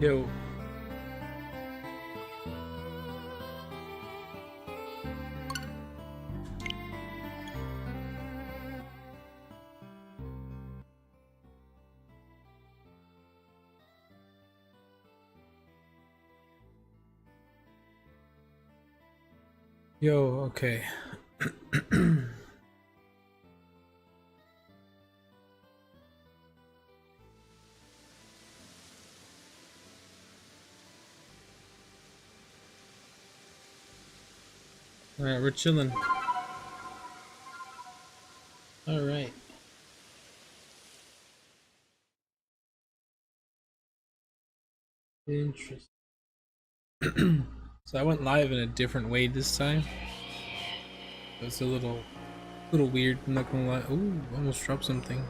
Yo. Yo, okay. Alright, we're chilling. Alright. Interesting. So I went live in a different way this time. It's a little weird, I'm not gonna lie. Ooh, almost dropped something.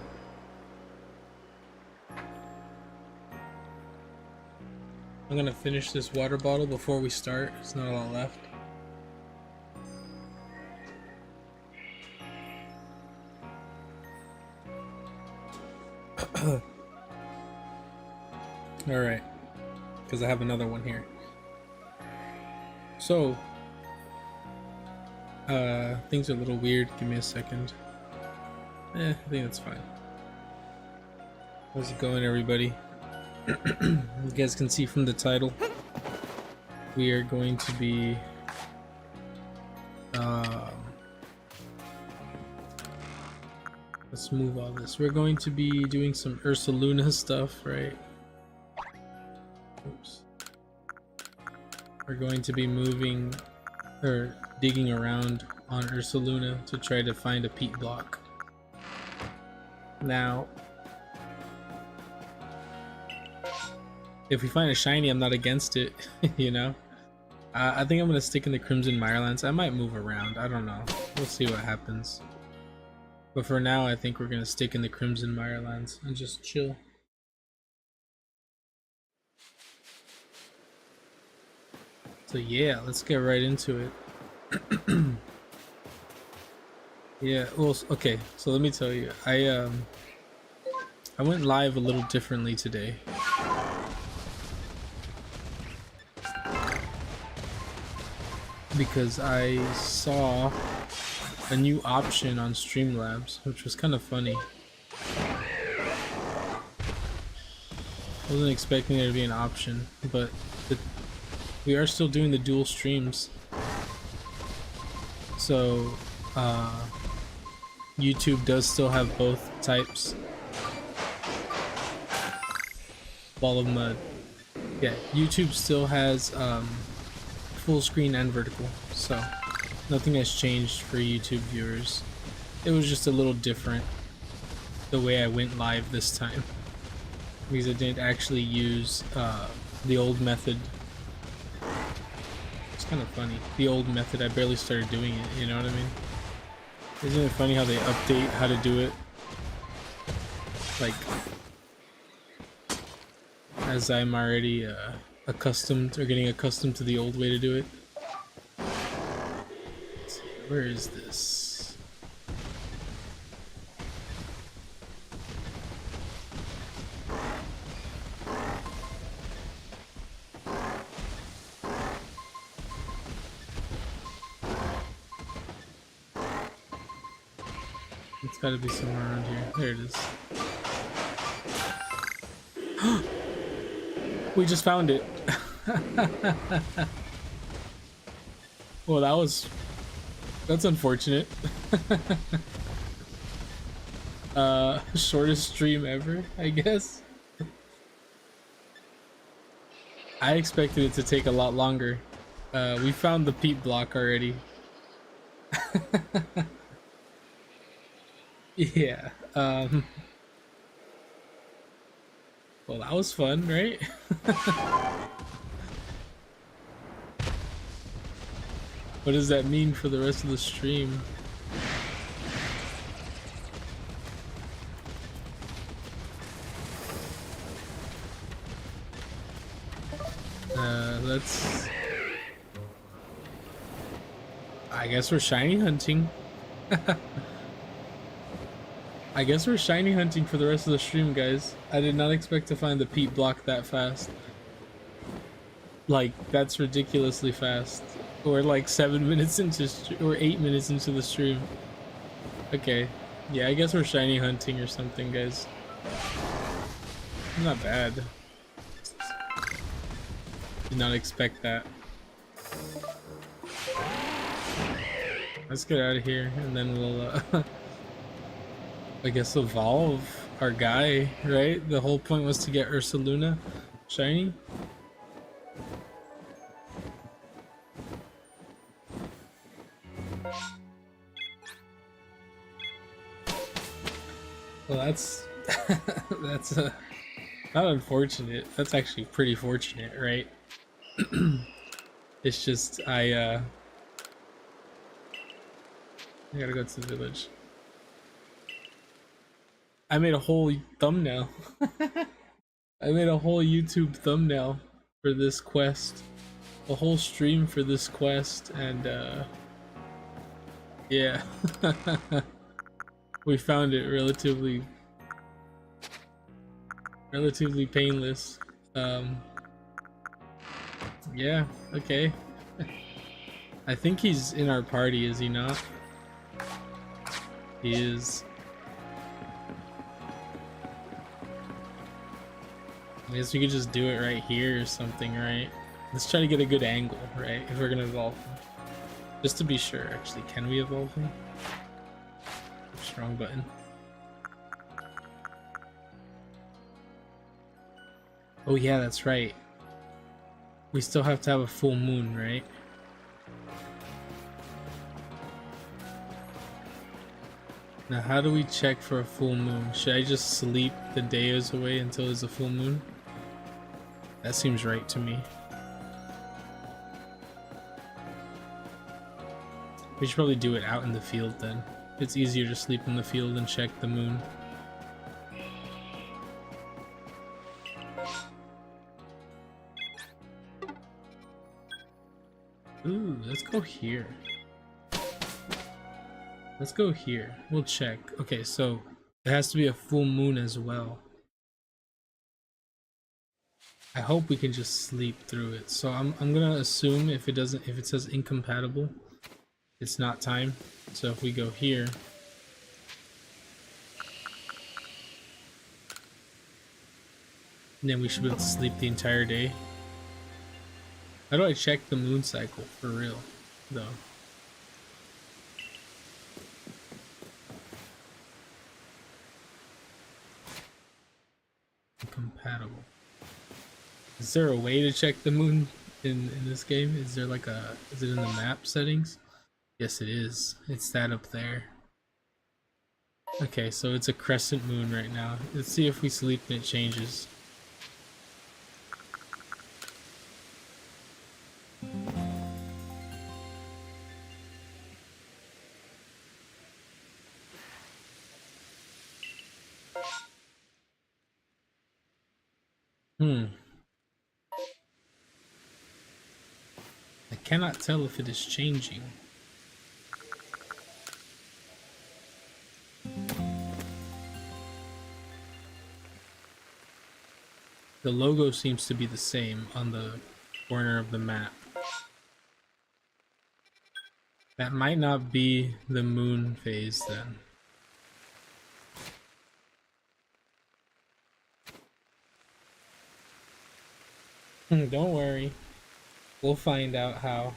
I'm gonna finish this water bottle before we start. There's not a lot left. Alright. Because I have another one here. So, things are a little weird. Give me a second. I think that's fine. How's it going, everybody? You guys can see from the title, we are going to be let's move all this. We're going to be doing some Ursaluna stuff, right? Oops. We're going to be moving or digging around on Ursaluna to try to find a peat block. Now, if we find a shiny, I'm not against it, you know? I think I'm gonna stick in the Crimson Mirelands. I might move around, I don't know. We'll see what happens. But for now, I think we're gonna stick in the Crimson Mirelands and just chill. So yeah, let's get right into it. Yeah, well, okay, so let me tell you, I went live a little differently today. Because I saw a new option on Streamlabs, which was kind of funny. I wasn't expecting there to be an option, but we are still doing the dual streams. So, YouTube does still have both types. Ball of mud. Yeah, YouTube still has, full screen and vertical, so nothing has changed for YouTube viewers. It was just a little different the way I went live this time, because I didn't actually use the old method. It's kind of funny. The old method, I barely started doing it, you know what I mean? Isn't it funny how they update how to do it? Like, as I'm already accustomed or getting accustomed to the old way to do it. Let's see, where is this? It's gotta be somewhere around here. There it is. We just found it. Well, that's unfortunate. Shortest stream ever, I guess. I expected it to take a lot longer. We found the peat block already. Yeah. Well, that was fun, right? What does that mean for the rest of the stream? Let's... I guess we're shiny hunting. I guess we're shiny hunting for the rest of the stream, guys. I did not expect to find the peat block that fast. Like, that's ridiculously fast. We're like 7 minutes into, or 8 minutes into the stream. Okay. Yeah, I guess we're shiny hunting or something, guys. Not bad. Did not expect that. Let's get out of here, and then we'll, I guess, evolve our guy, right? The whole point was to get Ursaluna shiny. Well, that's that's not unfortunate. That's actually pretty fortunate, right? It's just I gotta go to the village. I made a whole thumbnail. I made a whole YouTube thumbnail for this quest, a whole stream for this quest, and yeah, we found it relatively painless. Yeah, okay. I think he's in our party, is he not? He is. I guess we could just do it right here or something, right? Let's try to get a good angle, right? If we're gonna evolve him. Just to be sure, actually, can we evolve him? Oops, wrong button. Oh yeah, that's right. We still have to have a full moon, right? Now, how do we check for a full moon? Should I just sleep the days away until there's a full moon? That seems right to me. We should probably do it out in the field then. It's easier to sleep in the field and check the moon. Ooh, let's go here. Let's go here. We'll check. Okay, so it has to be a full moon as well. I hope we can just sleep through it. So I'm gonna assume if it says incompatible, it's not time. So if we go here, then we should be able to sleep the entire day. How do I check the moon cycle for real, though? Incompatible. Is there a way to check the moon in this game? Is there like is it in the map settings? Yes, it is. It's that up there. Okay, so it's a crescent moon right now. Let's see if we sleep and it changes. I cannot tell if it is changing. The logo seems to be the same on the corner of the map. That might not be the moon phase then. Don't worry. We'll find out how.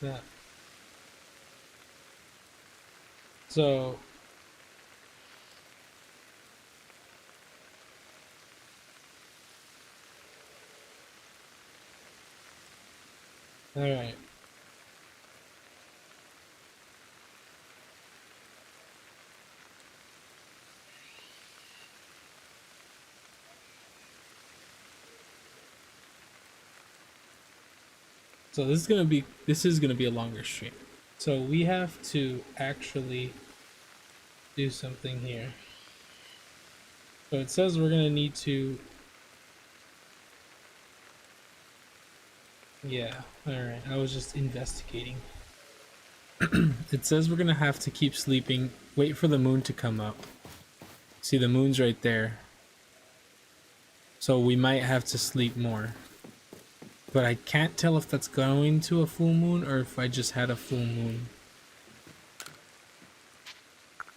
Yeah. So all right. So this is gonna be a longer stream. So we have to actually do something here. So it says we're gonna need to. Yeah. All right. I was just investigating. It says we're gonna have to keep sleeping. Wait for the moon to come up. See, the moon's right there. So we might have to sleep more. But I can't tell if that's going to a full moon or if I just had a full moon.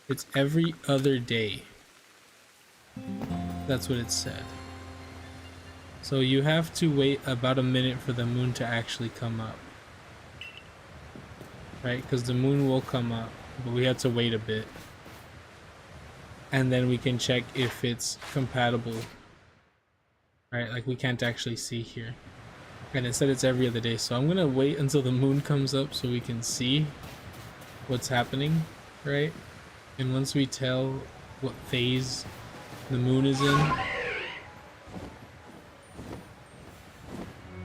It's every other day. That's what it said. So you have to wait about a minute for the moon to actually come up. Right? Because the moon will come up, but we have to wait a bit. And then we can check if it's compatible. Right? Like we can't actually see here. And it said it's every other day, so I'm gonna wait until the moon comes up so we can see what's happening, right? And once we tell what phase the moon is in,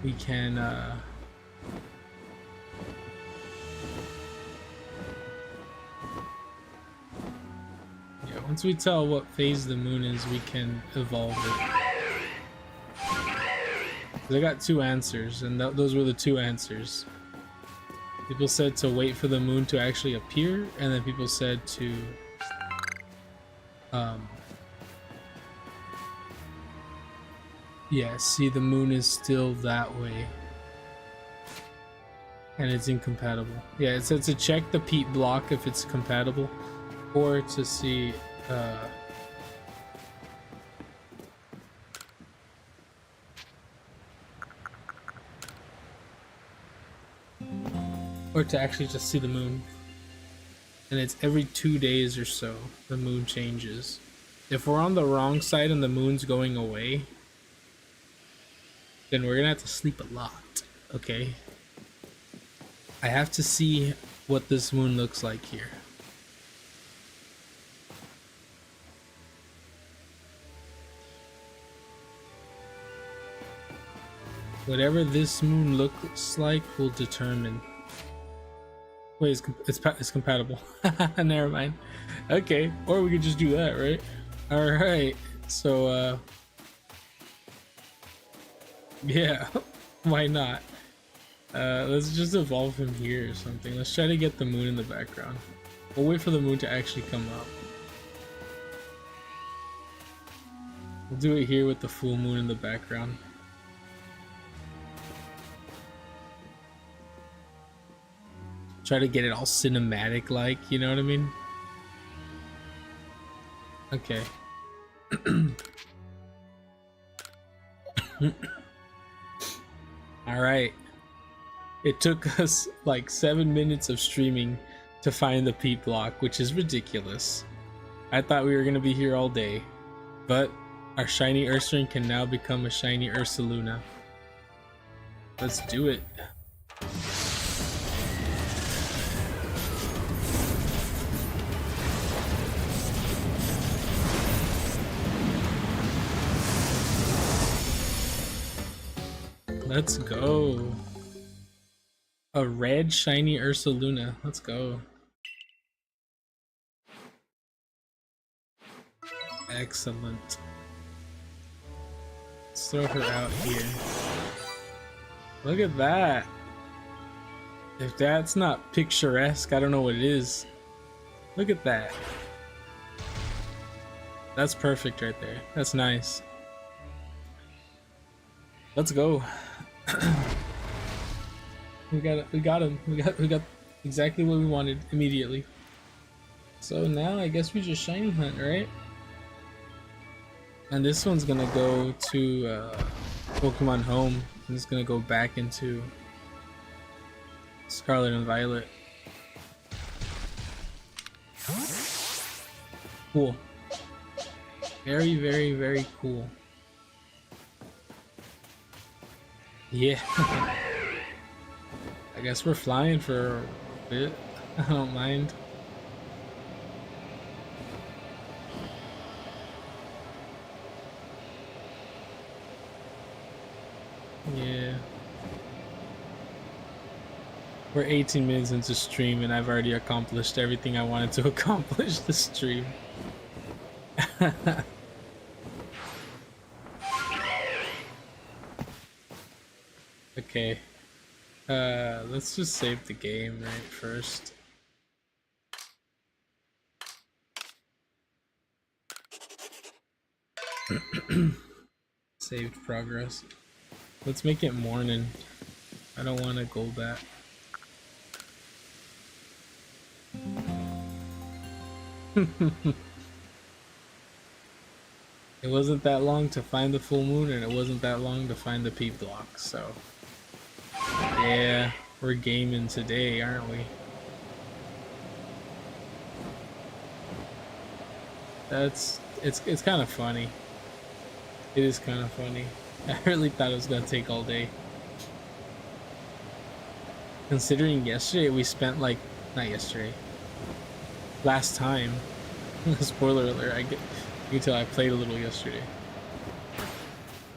we can yeah, once we tell what phase the moon is, we can evolve it. I got two answers, and those were the two answers. People said to wait for the moon to actually appear, and then people said to yeah, see, the moon is still that way and it's incompatible. Yeah, it said to check the peat block if it's compatible, or to see or to actually just see the moon. And it's every 2 days or so the moon changes. If we're on the wrong side and the moon's going away, then we're gonna have to sleep a lot, okay? I have to see what this moon looks like here. Whatever this moon looks like will determine. Wait, it's compatible. Never mind. Okay, or we could just do that, right? All right. So, yeah, why not? Let's just evolve him here or something. Let's try to get the moon in the background. We'll wait for the moon to actually come up. We'll do it here with the full moon in the background. Try to get it all cinematic like, you know what I mean? Okay. Alright. It took us like 7 minutes of streaming to find the peat block, which is ridiculous. I thought we were gonna be here all day. But our shiny Ursaring can now become a shiny Ursaluna. Let's do it. Let's go. A red shiny Ursaluna. Let's go. Excellent. Let's throw her out here. Look at that. If that's not picturesque, I don't know what it is. Look at that. That's perfect right there. That's nice. Let's go. We got him. We got exactly what we wanted immediately. So now I guess we just shiny hunt, right? And this one's gonna go to Pokemon Home. And it's gonna go back into Scarlet and Violet. Cool. Very, very, very cool. Yeah. I guess we're flying for a bit. I don't mind. Yeah. We're 18 minutes into stream and I've already accomplished everything I wanted to accomplish this stream. Okay. Let's just save the game right first. Saved progress. Let's make it morning. I don't want to go back. It wasn't that long to find the full moon, and it wasn't that long to find the peat block, so yeah, we're gaming today, aren't we? It's kind of funny. It is kind of funny. I really thought it was gonna take all day. Considering yesterday we spent like, not yesterday, last time. Spoiler alert, you can tell I played a little yesterday.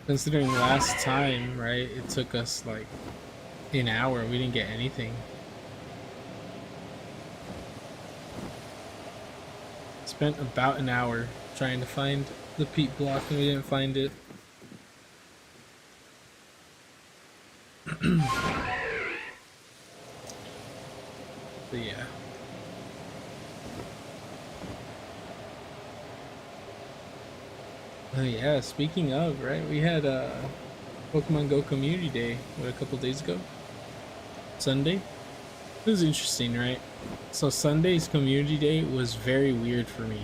Considering last time, right, it took us like an hour, we didn't get anything. Spent about an hour trying to find the peat block and we didn't find it. But yeah. Yeah, speaking of, right, we had Pokemon Go Community Day, what, a couple days ago? Sunday? It was interesting, right? So Sunday's Community Day was very weird for me.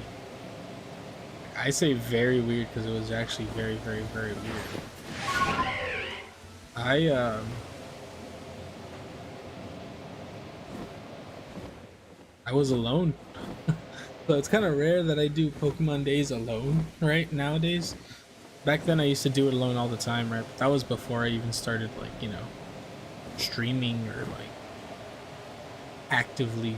I say very weird because it was actually very, very, very weird. I was alone. So it's kind of rare that I do Pokemon days alone, right, nowadays. Back then I used to do it alone all the time, right? But that was before I even started, like, you know, streaming or like actively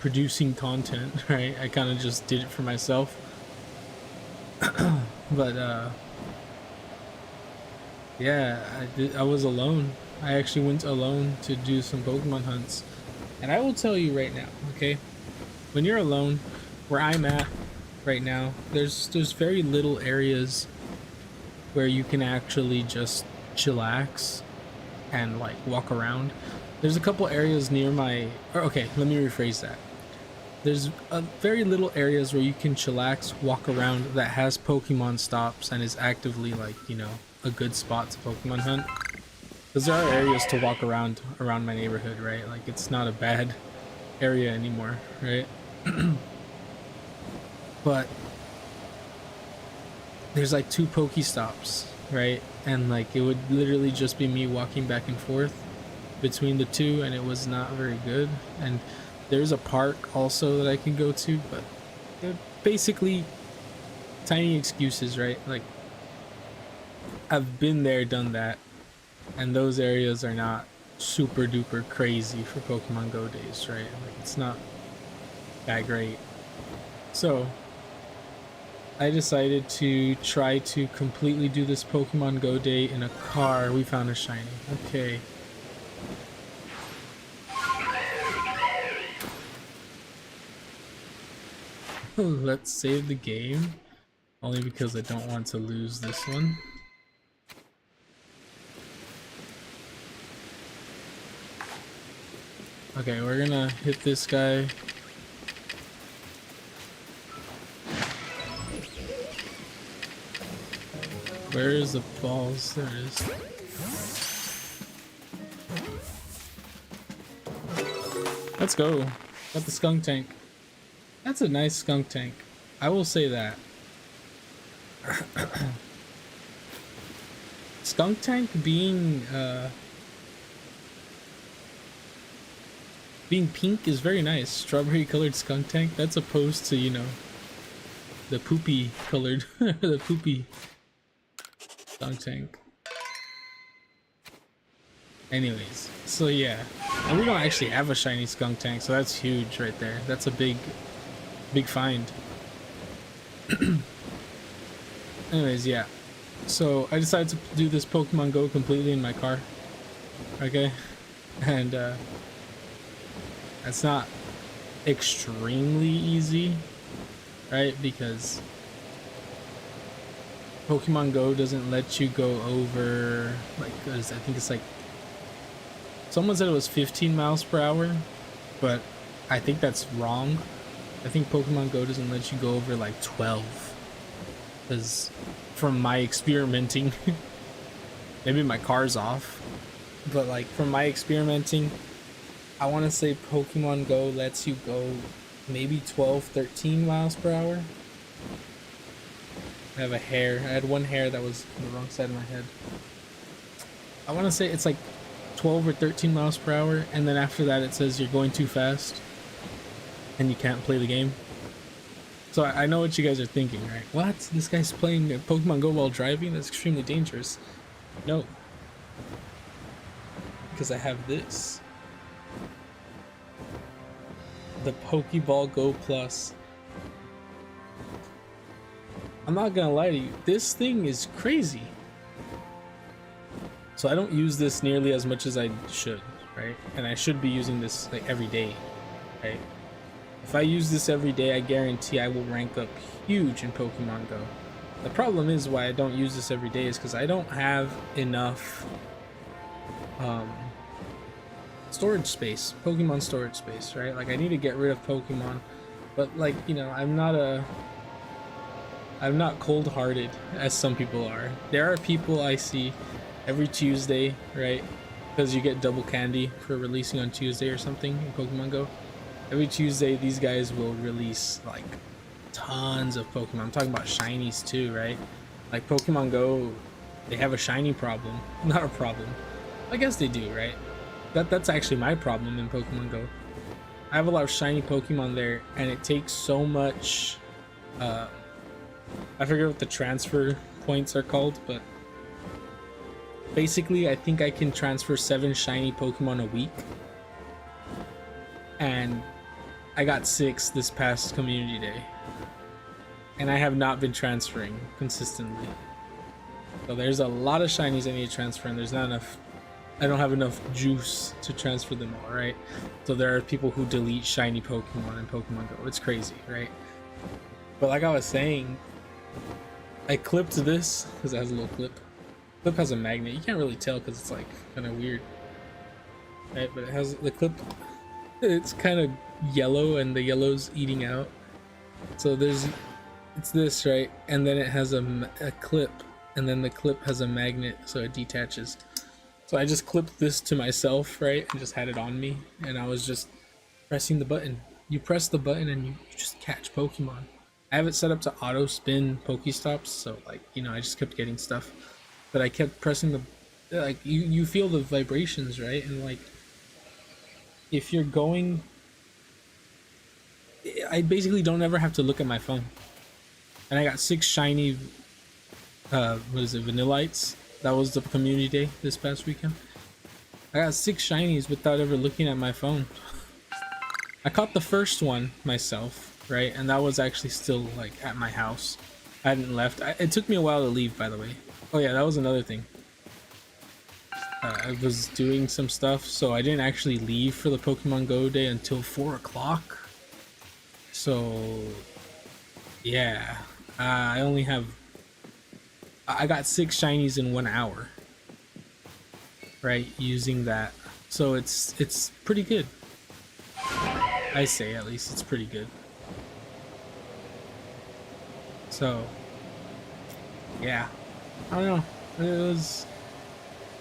producing content, right? I kind of just did it for myself. But yeah, I was alone. I actually went alone to do some Pokemon hunts. And I will tell you right now, okay? When you're alone, where I'm at right now, there's very little areas where you can actually just chillax and like walk around. There's a couple areas near my, or okay, let me rephrase that. There's very little areas where you can chillax, walk around that has Pokemon stops and is actively, like, you know, a good spot to Pokemon hunt. Because there are areas to walk around my neighborhood, right? Like, it's not a bad area anymore, right? But there's like 2 Pokestops, right? And like it would literally just be me walking back and forth between the 2, and it was not very good. And there's a park also that I can go to, but they're basically tiny excuses, right? Like, I've been there, done that, and those areas are not super duper crazy for Pokemon Go days, right? Like, it's not that great. So I decided to try to completely do this Pokemon Go day in a car. We found a shiny. Okay. Let's save the game, only because I don't want to lose this one. Okay, we're gonna hit this guy. Where is the balls? There it is. Let's go. Got the skunk tank. That's a nice skunk tank. I will say that. Skunk tank being pink is very nice. Strawberry colored skunk tank. That's opposed to, you know, the poopy colored, the poopy skunk tank. Anyways, so yeah, and we don't actually have a shiny skunk tank, so that's huge right there. That's a big find. Anyways, yeah, so I decided to do this Pokemon Go completely in my car, okay? And It's not extremely easy, right? Because Pokemon Go doesn't let you go over, like, I think it's like, someone said it was 15 miles per hour, but I think that's wrong. I think Pokemon Go doesn't let you go over like 12. Because from my experimenting, maybe my car's off, but like from my experimenting, I want to say Pokemon Go lets you go maybe 12, 13 miles per hour. I have a hair. I had one hair that was on the wrong side of my head. I want to say it's like 12 or 13 miles per hour, and then after that it says you're going too fast and you can't play the game. So I know what you guys are thinking, right? What? This guy's playing Pokemon Go while driving? That's extremely dangerous. No. Because I have this. The Pokeball Go Plus. I'm not gonna lie to you, this thing is crazy. So I don't use this nearly as much as I should, right? And I should be using this like every day, right? If I use this every day, I guarantee I will rank up huge in Pokemon Go. The problem is why I don't use this every day is because I don't have enough storage space, Pokemon storage space, right? Like I need to get rid of Pokemon, but like, you know, I'm not cold-hearted as some people are. There are people I see every Tuesday, right? Because you get double candy for releasing on Tuesday or something in Pokemon Go. Every Tuesday, these guys will release like tons of Pokemon. I'm talking about shinies too, right? Like Pokemon Go, they have a shiny problem. Not a problem. I guess they do, right? That's actually my problem in Pokemon Go. I have a lot of shiny Pokemon there, and it takes so much. I forget what the transfer points are called, but basically, I think I can transfer 7 shiny Pokemon a week, and I got 6 this past community day, and I have not been transferring consistently. So there's a lot of shinies I need to transfer, and there's not enough. I don't have enough juice to transfer them all, right? So there are people who delete shiny Pokemon in Pokemon Go. It's crazy, right? But like I was saying, I clipped this because it has a little clip. Clip has a magnet. You can't really tell because it's like kind of weird, right? But it has the clip. It's kind of yellow, and the yellow's eating out. So it's this, right? And then it has a clip, and then the clip has a magnet, so it detaches. So I just clipped this to myself, right? And just had it on me, and I was just pressing the button. You press the button and you just catch Pokemon. I have it set up to auto spin Pokestops, so like, you know, I just kept getting stuff. But I kept pressing the, like, you feel the vibrations, right? And like, if you're going, I basically don't ever have to look at my phone. And I got 6 shiny, what is it, Vanillites? That was the community day this past weekend. I got 6 shinies without ever looking at my phone. I caught the first one myself, right? And that was actually still like at my house. I hadn't left. It took me a while to leave, by the way. Oh yeah, that was another thing. I was doing some stuff, so I didn't actually leave for the Pokemon Go day until 4 o'clock. So yeah, I got 6 shinies in 1 hour, right? Using that, so it's pretty good. I say, at least it's pretty good. So yeah, I don't know.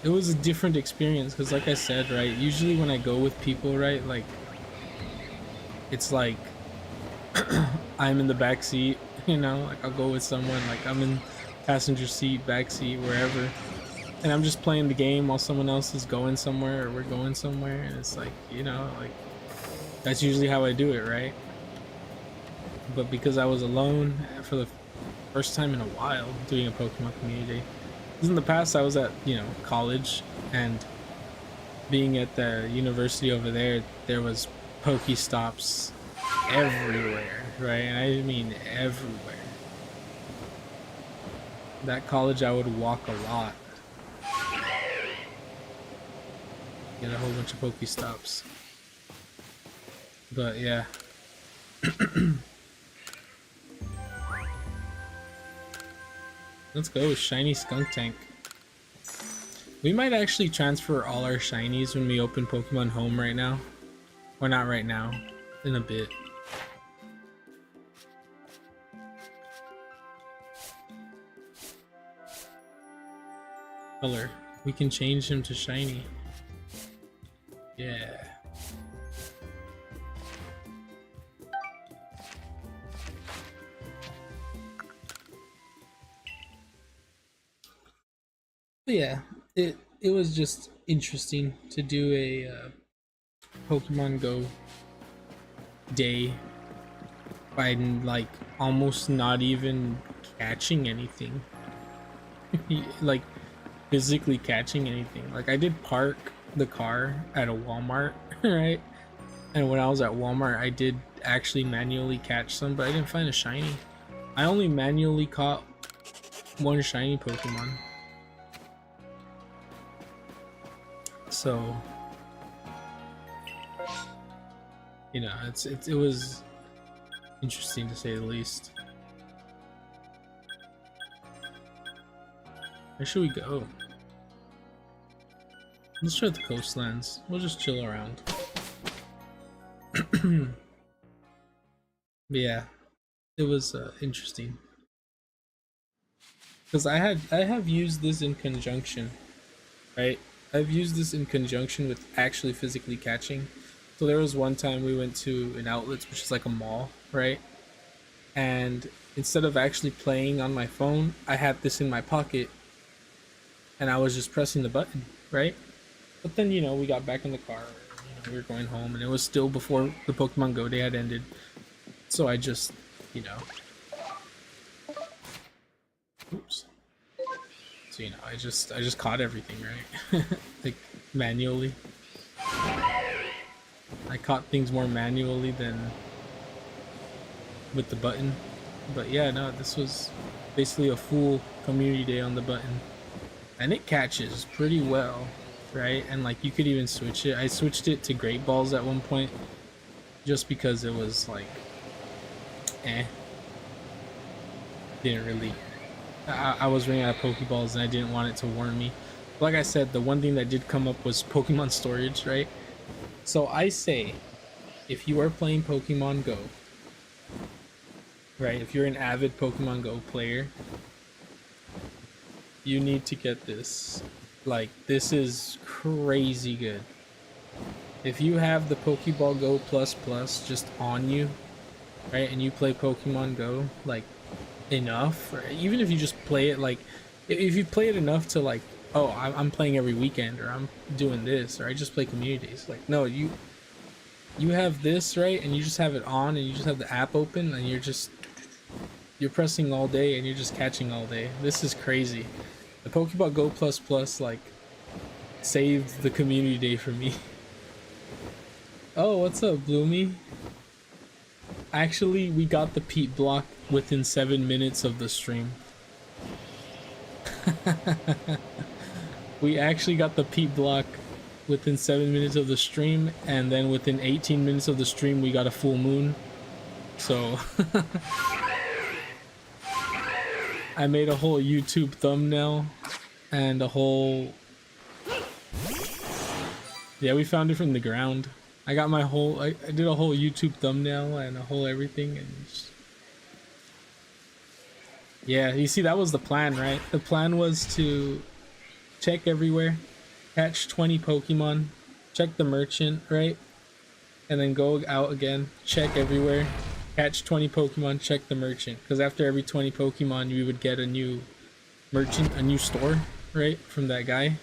It was a different experience because, like I said, right, usually when I go with people, right, like it's like I'm in the back seat, you know, like I'll go with someone, like I'm in passenger seat, back seat, wherever, and I'm just playing the game while someone else is going somewhere, or we're going somewhere, and it's like, you know, like that's usually how I do it, right? But because I was alone for the first time in a while doing a Pokemon community, because in the past I was at, you know, college, and being at the university over there, there was Pokestops everywhere, right? And I mean everywhere. That college, I would walk a lot. Get a whole bunch of Pokestops. But yeah. Let's go, shiny skunk tank. We might actually transfer all our shinies when we open Pokemon Home right now. Or not right now, in a bit. Color. We can change him to shiny. Yeah. But yeah, it was just interesting to do a Pokemon Go day by like almost not even catching anything. Like physically catching anything. Like I did park the car at a Walmart, right? And when I was at Walmart, I did actually manually catch some, but I didn't find a shiny. I only manually caught one shiny Pokemon. So, you know, it was interesting to say the least. Where should we go? Let's try the coastlands. We'll just chill around. But yeah, it was interesting because I have used this in conjunction, right? I've used this in conjunction with actually physically catching. So there was one time we went to an outlet, which is like a mall, right? And instead of actually playing on my phone, I had this in my pocket and I was just pressing the button, right? But then, you know, we got back in the car, we were going home, and it was still before the Pokemon Go day had ended. So I just, you know, oops. So, you know, I just caught everything, right? Like manually. I caught things more manually than with the button. But yeah, no, this was basically a full community day on the button. And it catches pretty well, right? And like you could even switch it. I switched it to Great Balls at one point just because it was like didn't really I was running out of Pokeballs and I didn't want it to warn me. Like I said, the one thing that did come up was Pokemon storage, right? So I say, if you are playing Pokemon Go, right, if you're an avid Pokemon Go player, you need to get this. Like, this is crazy good. If you have the Pokeball Go Plus Plus just on you, right, and you play Pokemon Go, like, enough, or even if you just play it, like, if you play it enough to, like, oh, I'm playing every weekend, or I'm doing this, or I just play communities, like, no, you have this, right, and you just have it on, and you just have the app open, and you're pressing all day, and you're just catching all day. This is crazy. The Pokeball Go Plus Plus, like, saved the community day for me. Oh, what's up, Bloomy? Actually, we got the Peat block within 7 minutes of the stream. We actually got the Peat block within 7 minutes of the stream, and then within 18 minutes of the stream, we got a full moon. So, I made a whole YouTube thumbnail and a whole... Yeah, we found it from the ground. I got my whole... I did a whole YouTube thumbnail and a whole everything, and just... Yeah, you see, that was the plan, right? The plan was to check everywhere, catch 20 Pokemon, check the merchant, right? And then go out again, check everywhere, catch 20 Pokemon, check the merchant. Because after every 20 Pokemon, you would get a new merchant, a new store, right? From that guy.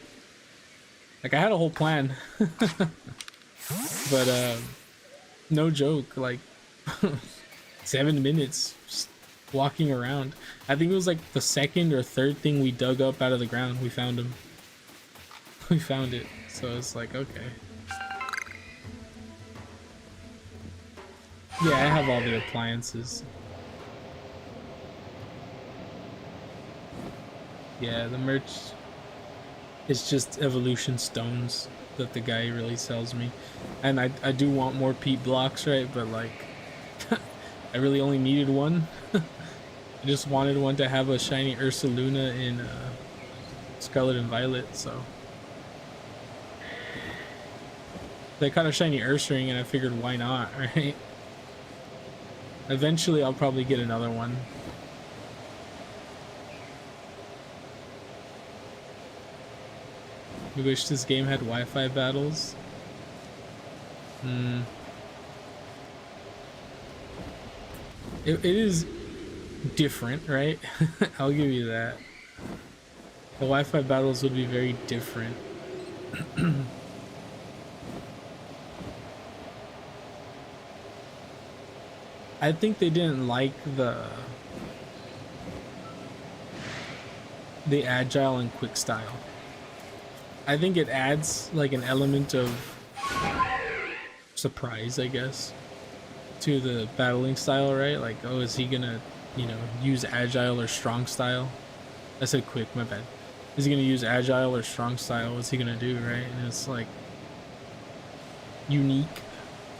Like, I had a whole plan. But, no joke, like, 7 minutes just walking around. I think it was like the second or third thing we dug up out of the ground. We found him. We found it. So it's like, okay. Yeah, I have all the appliances. Yeah, the merch is just evolution stones. that the guy really sells me. And I do want more Peat blocks, right? But like, I really only needed one. I just wanted one to have a shiny Ursaluna in Scarlet and Violet, so they caught a shiny Ursaring and I figured why not, right? Eventually I'll probably get another one. We wish this game had Wi-Fi battles. It is different, right? I'll give you that. The Wi-Fi battles would be very different. I think they didn't like the agile and quick style. I think it adds like an element of surprise, I guess, to the battling style, right? Like, oh, is he gonna, you know, use agile or strong style? I said quick, my bad. Is he gonna use agile or strong style? What's he gonna do, right? And it's like unique,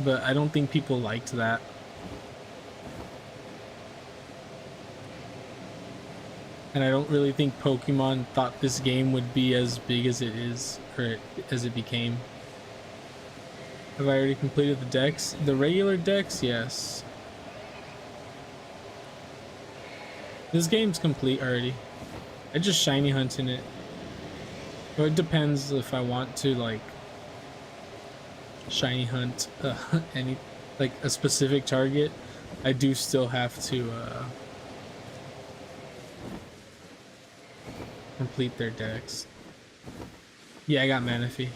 but I don't think people liked that. And I don't really think Pokemon thought this game would be as big as it is, or as it became. Have I already completed the decks? The regular decks, yes. This game's complete already. I just shiny hunt in it. But it depends if I want to like shiny hunt any like a specific target. I do still have to complete their decks. Yeah, I got Manaphy.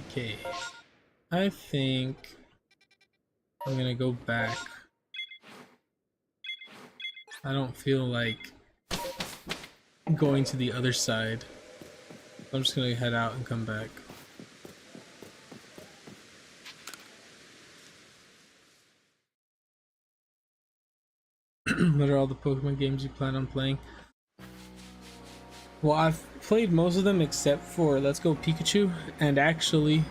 Okay, I think I'm gonna go back. I don't feel like going to the other side. I'm just gonna head out and come back. What are all the Pokemon games you plan on playing? Well, I've played most of them except for Let's Go Pikachu, and actually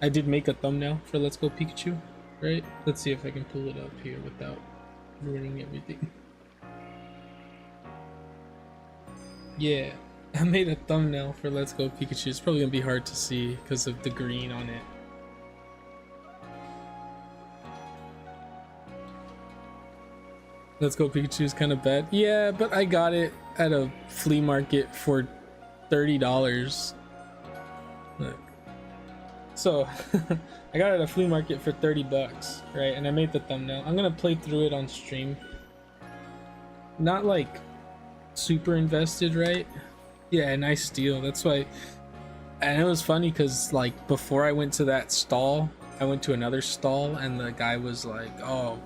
I did make a thumbnail for Let's Go Pikachu, right? Let's see if I can pull it up here without ruining everything. Yeah, I made a thumbnail for Let's Go Pikachu. It's probably gonna be hard to see because of the green on it. Let's Go Pikachu is kind of bad. Yeah, but I got it at a flea market for $30. Look. So I got it at a flea market for 30 bucks, right? And I made the thumbnail. I'm gonna play through it on stream. Not like super invested, right? Yeah, nice deal. That's why. And it was funny because like before I went to that stall, I went to another stall and the guy was like, oh,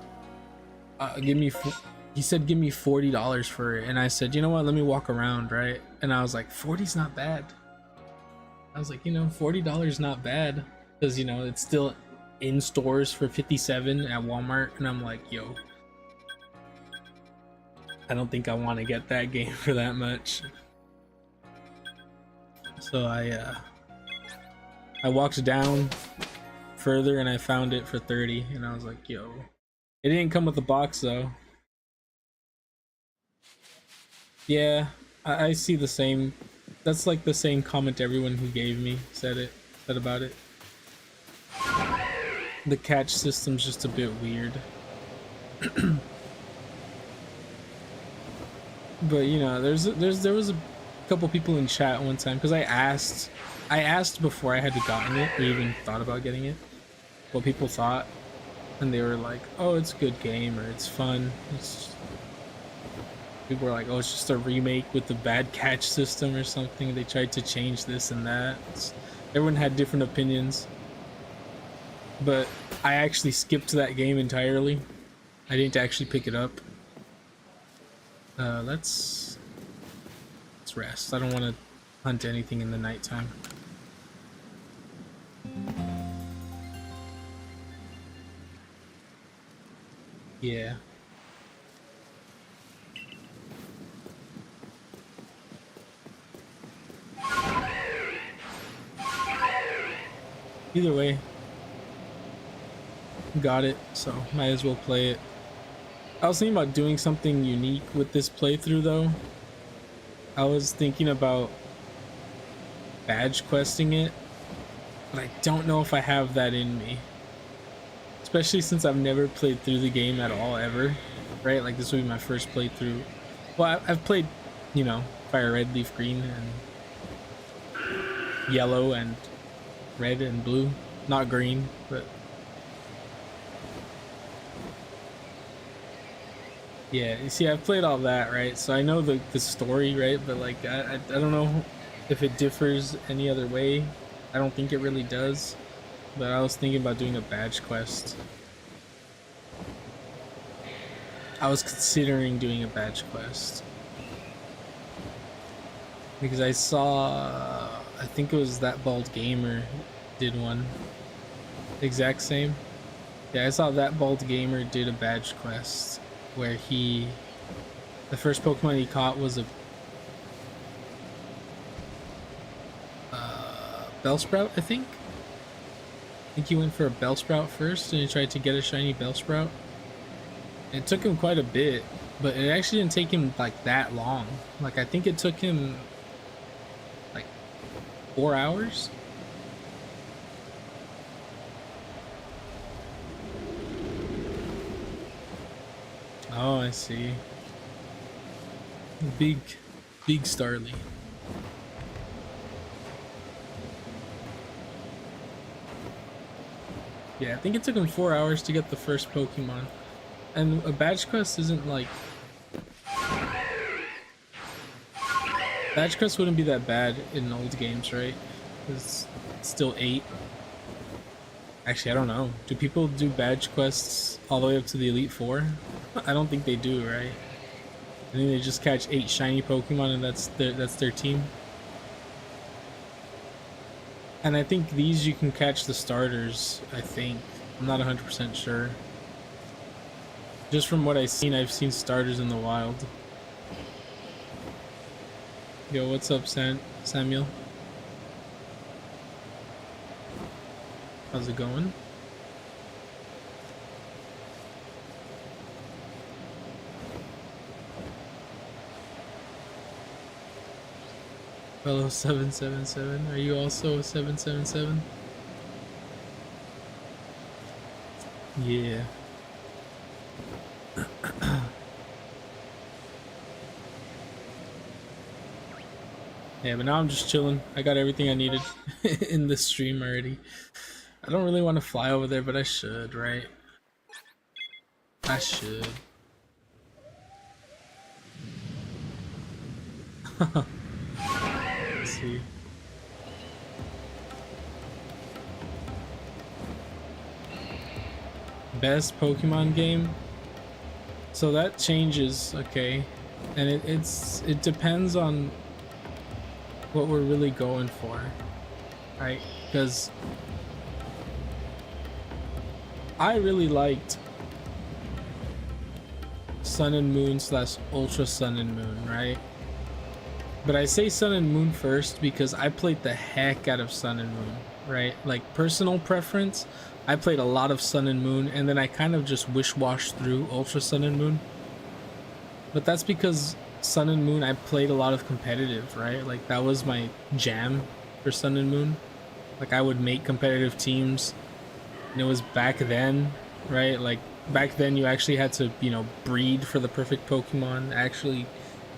he said give me $40 for it, and I said, you know what, let me walk around, right? And I was like, 40's not bad. I was like, you know, $40 not bad, because you know it's still in stores for 57 at Walmart, and I'm like, yo, I don't think I want to get that game for that much. So I walked down further and I found it for 30, and I was like, yo. It didn't come with a box though. Yeah, I see the same. That's like the same comment everyone who gave me said about it. The catch system's just a bit weird. But you know, there was a couple people in chat one time because I asked before I had gotten it or even thought about getting it what people thought, and they were like, oh, it's a good game, or it's fun. People were like, oh, it's just a remake with the bad catch system or something. They tried to change this and that. Everyone had different opinions, but I actually skipped that game entirely. I didn't actually pick it up. Let's rest. I don't want to hunt anything in the nighttime. Yeah. Either way, got it, so might as well play it. I was thinking about doing something unique with this playthrough though. I was thinking about badge questing it, but I don't know if I have that in me. Especially since I've never played through the game at all ever, right? Like this will be my first playthrough. Well, I've played, you know, Fire Red, Leaf Green, and Yellow, and Red and Blue. Not Green, but yeah. You see, I've played all that, right? So I know the story, right? But like, I don't know if it differs any other way. I don't think it really does. But I was thinking about doing a badge quest. I was considering doing a badge quest. Because I saw, I think it was That Bald Gamer did one. Exact same. Yeah, I saw That Bald Gamer did a badge quest where the first Pokemon he caught was a Bellsprout, I think. I think he went for a Bellsprout first and he tried to get a shiny Bellsprout. It took him quite a bit, but it actually didn't take him like that long. Like I think it took him like 4 hours. Oh, I see. Big Starly. Yeah, I think it took him 4 hours to get the first Pokemon. And a badge quest isn't like... Badge quest wouldn't be that bad in old games, right? It's still 8. Actually, I don't know. Do people do badge quests all the way up to the Elite Four? I don't think they do, right? I think they just catch 8 shiny Pokemon and that's their team. And I think these you can catch the starters, I think. I'm not 100% sure. Just from what I've seen starters in the wild. Yo, what's up, Samuel? How's it going? Fellow 777, are you also 777? Yeah. Yeah, but now I'm just chilling. I got everything I needed in this stream already. I don't really want to fly over there, but I should, right? I should. Let's see. Best Pokemon game? So that changes, okay. And it depends on what we're really going for, right? Because I really liked Sun and Moon / Ultra Sun and Moon, right? But I say Sun and Moon first because I played the heck out of Sun and Moon, right? Like personal preference, I played a lot of Sun and Moon and then I kind of just wish-washed through Ultra Sun and Moon. But that's because Sun and Moon I played a lot of competitive, right? Like that was my jam for Sun and Moon. Like I would make competitive teams and it was back then, right? Like back then you actually had to, you know, breed for the perfect Pokemon, actually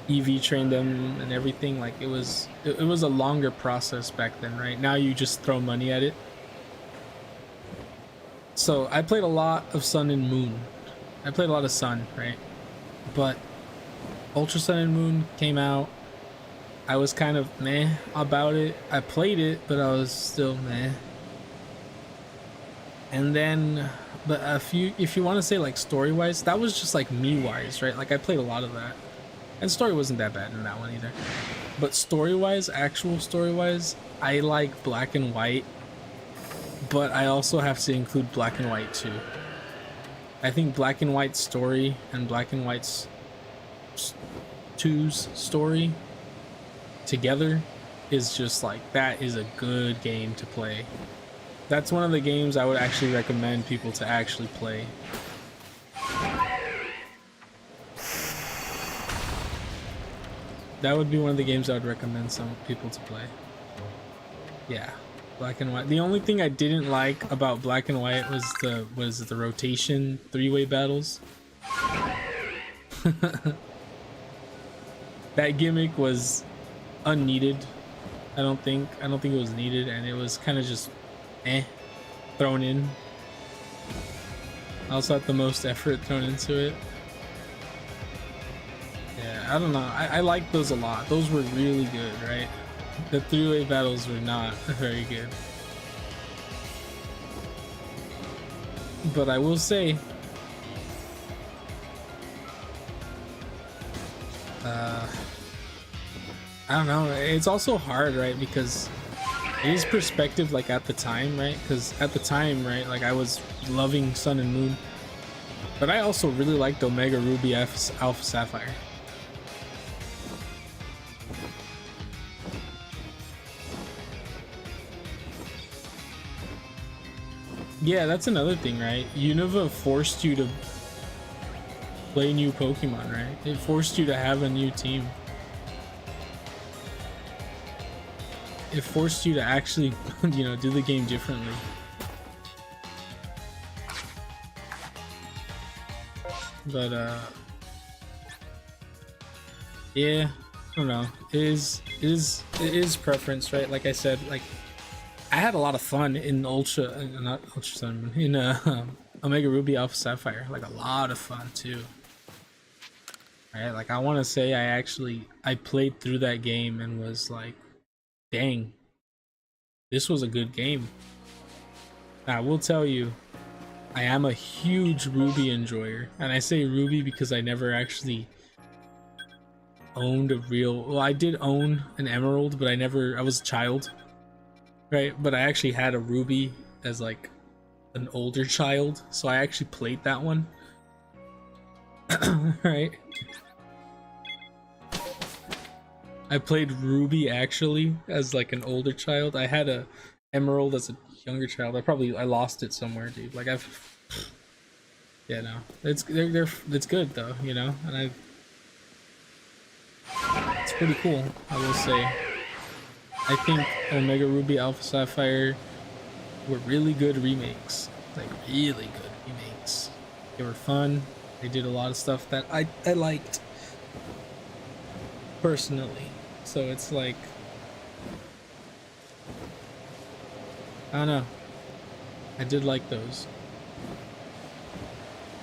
EV train them and everything. Like it was a longer process back then, right? Now you just throw money at it. So I played a lot of Sun and Moon. I played a lot of Sun, right? But Ultra Sun and Moon came out. I was kind of meh about it. I played it, but I was still meh. And then, but if you want to say like story-wise, that was just like me-wise, right? Like I played a lot of that. And story wasn't that bad in that one either. But story-wise, actual story-wise, I like Black and White. But I also have to include Black and White too. I think Black and White's story and Black and White's 2's story together is just like, that is a good game to play. That's one of the games I would actually recommend people to actually play. That would be one of the games I would recommend some people to play. Yeah, Black and White. The only thing I didn't like about Black and White was the rotation 3-way battles. That gimmick was unneeded. I don't think it was needed, and it was kind of just thrown in. I also had the most effort thrown into it. Yeah, I don't know. I like those a lot. Those were really good, right? The 3-way battles were not very good. But I will say, I don't know. It's also hard, right? Because it is perspective, like at the time, right? Because at the time, right, like I was loving Sun and Moon, but I also really liked Omega Ruby Alpha Sapphire. Yeah, that's another thing, right? Unova forced you to play new Pokemon, right? It forced you to have a new team. It forced you to actually, you know, do the game differently. But yeah, I don't know. It is preference, right? Like I said, like I had a lot of fun in not Ultra Sun, in Omega Ruby Alpha Sapphire. Like a lot of fun too. Right? Like I want to say I played through that game and was like, dang, this was a good game. Now, I will tell you, I am a huge Ruby enjoyer, and I say Ruby because I never actually owned a real. Well, I did own an Emerald, but I was a child, right? But I actually had a Ruby as like an older child, so I actually played that one, right? I played Ruby actually as like an older child. I had a Emerald as a younger child. I lost it somewhere, dude. Like yeah, no, it's good though, you know, and it's pretty cool. I will say, I think Omega Ruby Alpha Sapphire were really good remakes, like really good remakes. They were fun. They did a lot of stuff that I liked personally. So it's like, I don't know. I did like those.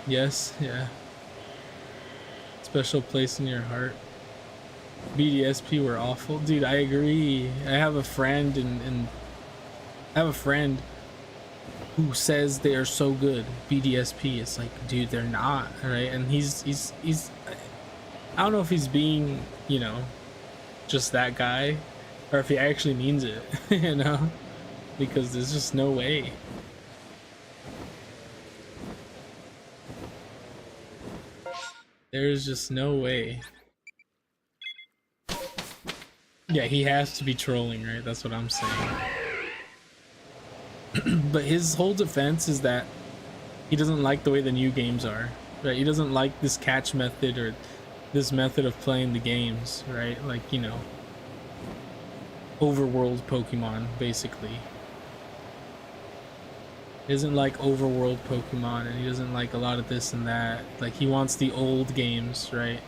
Yes, yeah. Special place in your heart. BDSP were awful. Dude, I agree. I have a friend who says they are so good. BDSP. It's like, dude, they're not, right? And he's I don't know if he's being, you know, just that guy, or if he actually means it, you know, because there's just no way. There's just no way. Yeah, he has to be trolling, right? That's what I'm saying. But his whole defense is that he doesn't like the way the new games are, right? He doesn't like this catch method or this method of playing the games, right? Like, you know, overworld Pokemon, basically. He doesn't like overworld Pokemon, and he doesn't like a lot of this and that. Like, he wants the old games, right?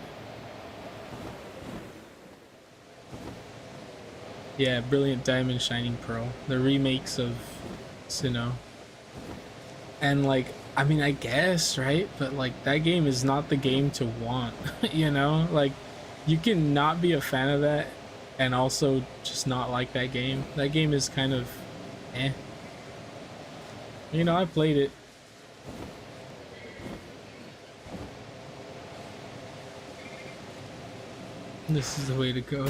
Yeah, Brilliant Diamond, Shining Pearl. The remakes of Sinnoh. And, like, I mean, I guess, right? But, like, that game is not the game to want, you know? Like, you can not be a fan of that and also just not like that game. That game is kind of eh. You know, I played it. This is the way to go.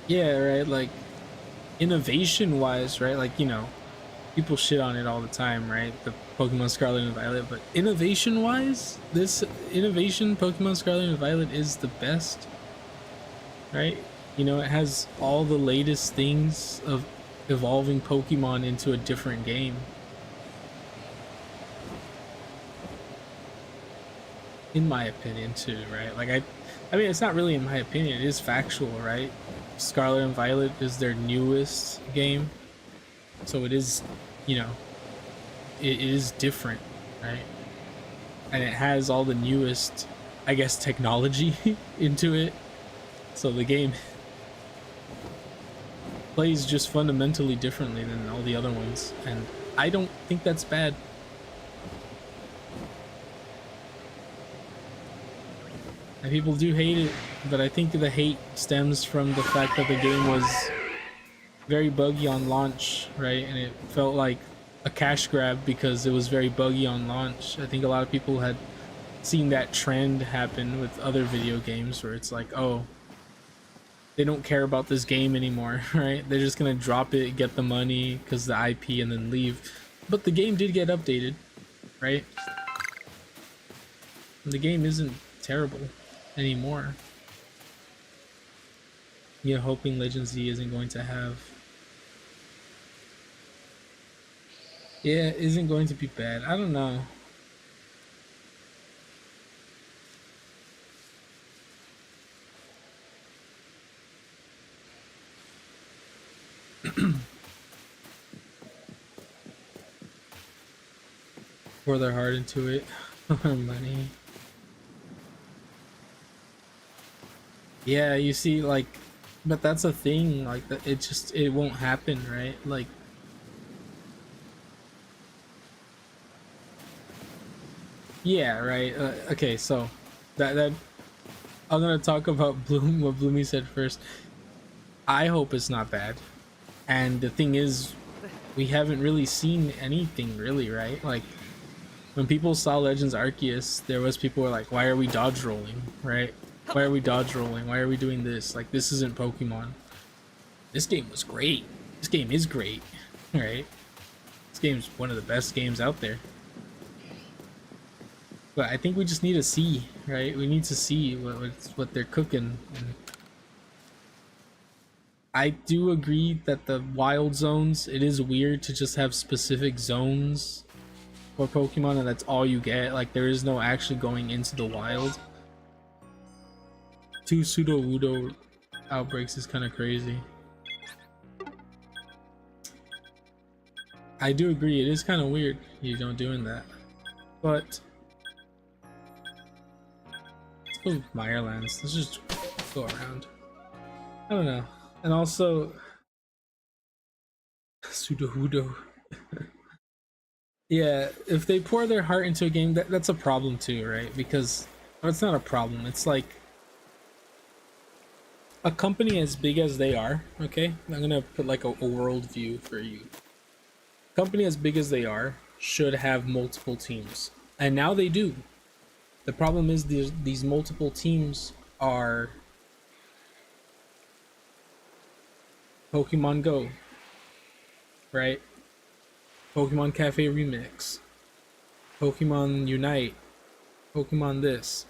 Yeah, right? Like, innovation-wise, right? Like, you know, people shit on it all the time, right? The Pokemon Scarlet and Violet, but innovation wise, this innovation Pokemon Scarlet and Violet is the best, right? You know, it has all the latest things of evolving Pokemon into a different game. In my opinion too, right? Like I mean it's not really in my opinion, it is factual, right? Scarlet and Violet is their newest game. So it is, you know, it is different, right? And it has all the newest, I guess, technology into it. So the game plays just fundamentally differently than all the other ones, and I don't think that's bad. And people do hate it, but I think the hate stems from the fact that the game was very buggy on launch, right? And it felt like a cash grab because it was very buggy on launch. I think a lot of people had seen that trend happen with other video games where it's like, oh, they don't care about this game anymore, right? They're just gonna drop it, get the money because the IP, and then leave. But the game did get updated, right? And the game isn't terrible anymore. You know, hoping Legend Z isn't going to have, yeah, isn't going to be bad. I don't know. Pour their heart into it. Money. Yeah, you see, like, but that's a thing, like, that it won't happen, right? Like, yeah, right. Okay, so that I'm gonna talk about Bloom, what Bloomy said first. I hope it's not bad. And the thing is, we haven't really seen anything really, right? Like, when people saw Legends Arceus, there was people who were like, why are we dodge rolling, right? Why are we dodge rolling? Why are we doing this? Like, this isn't Pokemon. This game was great. This game is great, right? This game's one of the best games out there. But I think we just need to see, right? We need to see what they're cooking. And I do agree that the wild zones, it is weird to just have specific zones for Pokemon and that's all you get. Like, there is no actually going into the wild. 2 Pseudo-Wudo outbreaks is kind of crazy. I do agree, it is kind of weird, you know, doing that. But let's go with Mirelands. Let's just go around. I don't know. And also Pseudo-Wudo. Yeah, if they pour their heart into a game, that's a problem too, right? Because, or it's not a problem, it's like a company as big as they are, okay? I'm gonna put like a world view for you. Company as big as they are should have multiple teams. And now they do. The problem is these multiple teams are Pokemon Go, right? Pokemon Cafe Remix, Pokemon Unite, Pokemon this,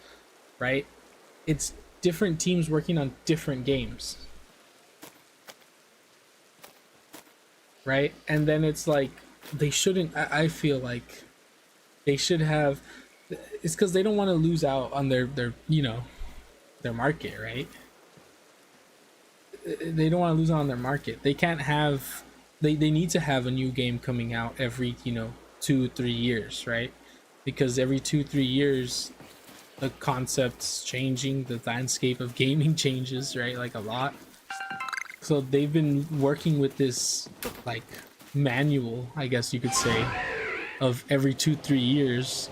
right? It's different teams working on different games, right? And then it's like, they shouldn't, I feel like they should have, it's because they don't want to lose out on their you know, their market, right? They don't want to lose out on their market. They can't have, they need to have a new game coming out every, you know, 2-3 years, right? Because every 2-3 years the concept's changing, the landscape of gaming changes, right? Like, a lot. So they've been working with this like manual, I guess you could say, of every 2-3 years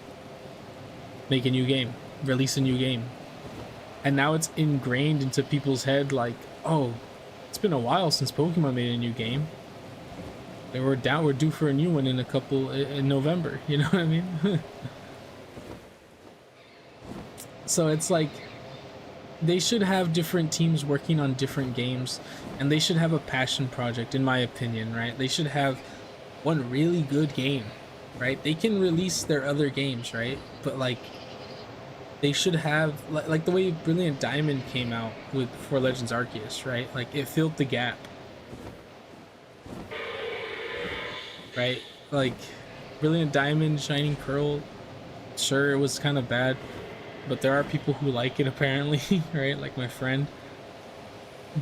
make a new game, release a new game. And now it's ingrained into people's head like, oh, it's been a while since Pokemon made a new game. We're due for a new one in November, you know what I mean? So it's like, they should have different teams working on different games, and they should have a passion project, in my opinion, right? They should have one really good game, right? They can release their other games, right? But like they should have like the way Brilliant Diamond came out with for Legends Arceus, right? Like it filled the gap, right? Like Brilliant Diamond, Shining Pearl, sure it was kind of bad, but there are people who like it apparently, right? Like my friend.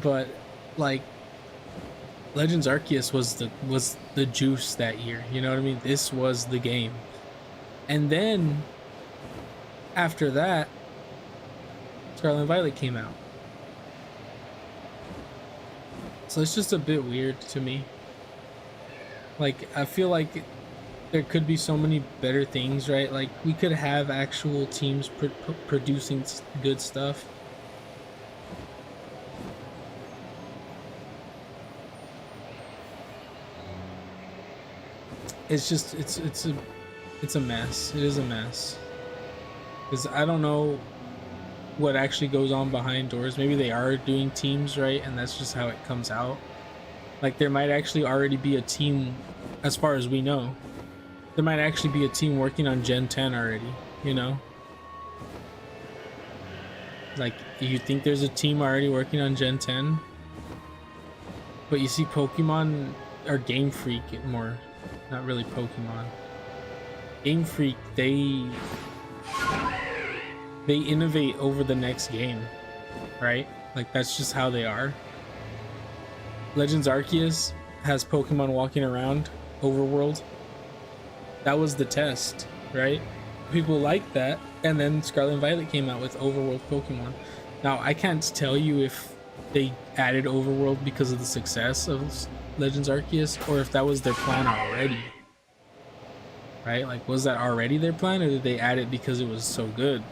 But like Legends Arceus was the juice that year. You know what I mean? This was the game. And then after that, Scarlet and Violet came out. So it's just a bit weird to me. Like I feel like there could be so many better things, right? Like we could have actual teams producing good stuff. It's just it's a mess. It is a mess. Because I don't know what actually goes on behind doors. Maybe they are doing teams, right? And that's just how it comes out. Like there might actually already be a team, as far as we know. There might actually be a team working on Gen 10 already, you know? Like, you think there's a team already working on Gen 10? But you see Pokemon, or Game Freak more, not really Pokemon. Game Freak, they innovate over the next game, right? Like that's just how they are. Legends Arceus has Pokemon walking around overworld. That was the test, right? People liked that, and then Scarlet and Violet came out with overworld Pokemon. Now I can't tell you if they added overworld because of the success of Legends Arceus or if that was their plan already, right? Like was that already their plan, or did they add it because it was so good?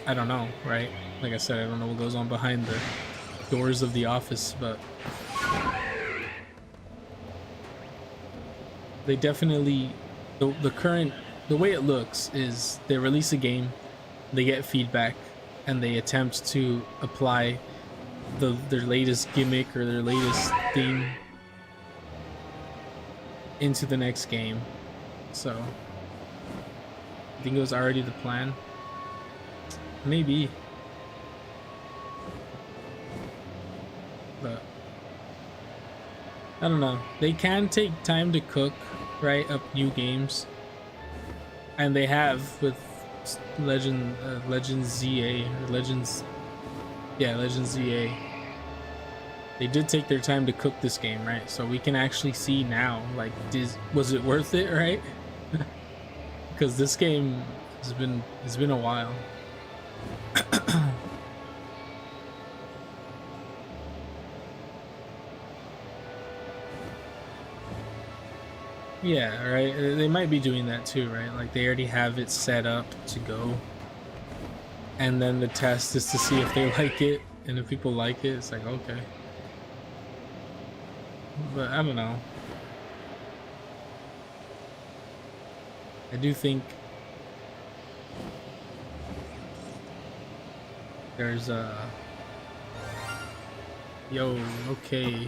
I don't know, right? Like I said, I don't know what goes on behind the doors of the office, but they definitely, the way it looks is they release a game, they get feedback, and they attempt to apply their latest gimmick or their latest theme into the next game. So I think it was already the plan. Maybe. But I don't know. They can take time to cook, right, up new games. And they have with Legends ZA, or Legends ZA. They did take their time to cook this game, right? So we can actually see now, like, was it worth it, right? Because this game has been a while. Yeah, right. They might be doing that too, right? Like they already have it set up to go, and then the test is to see if they like it, and if people like it, it's like okay. But I don't know. I do think there's a okay.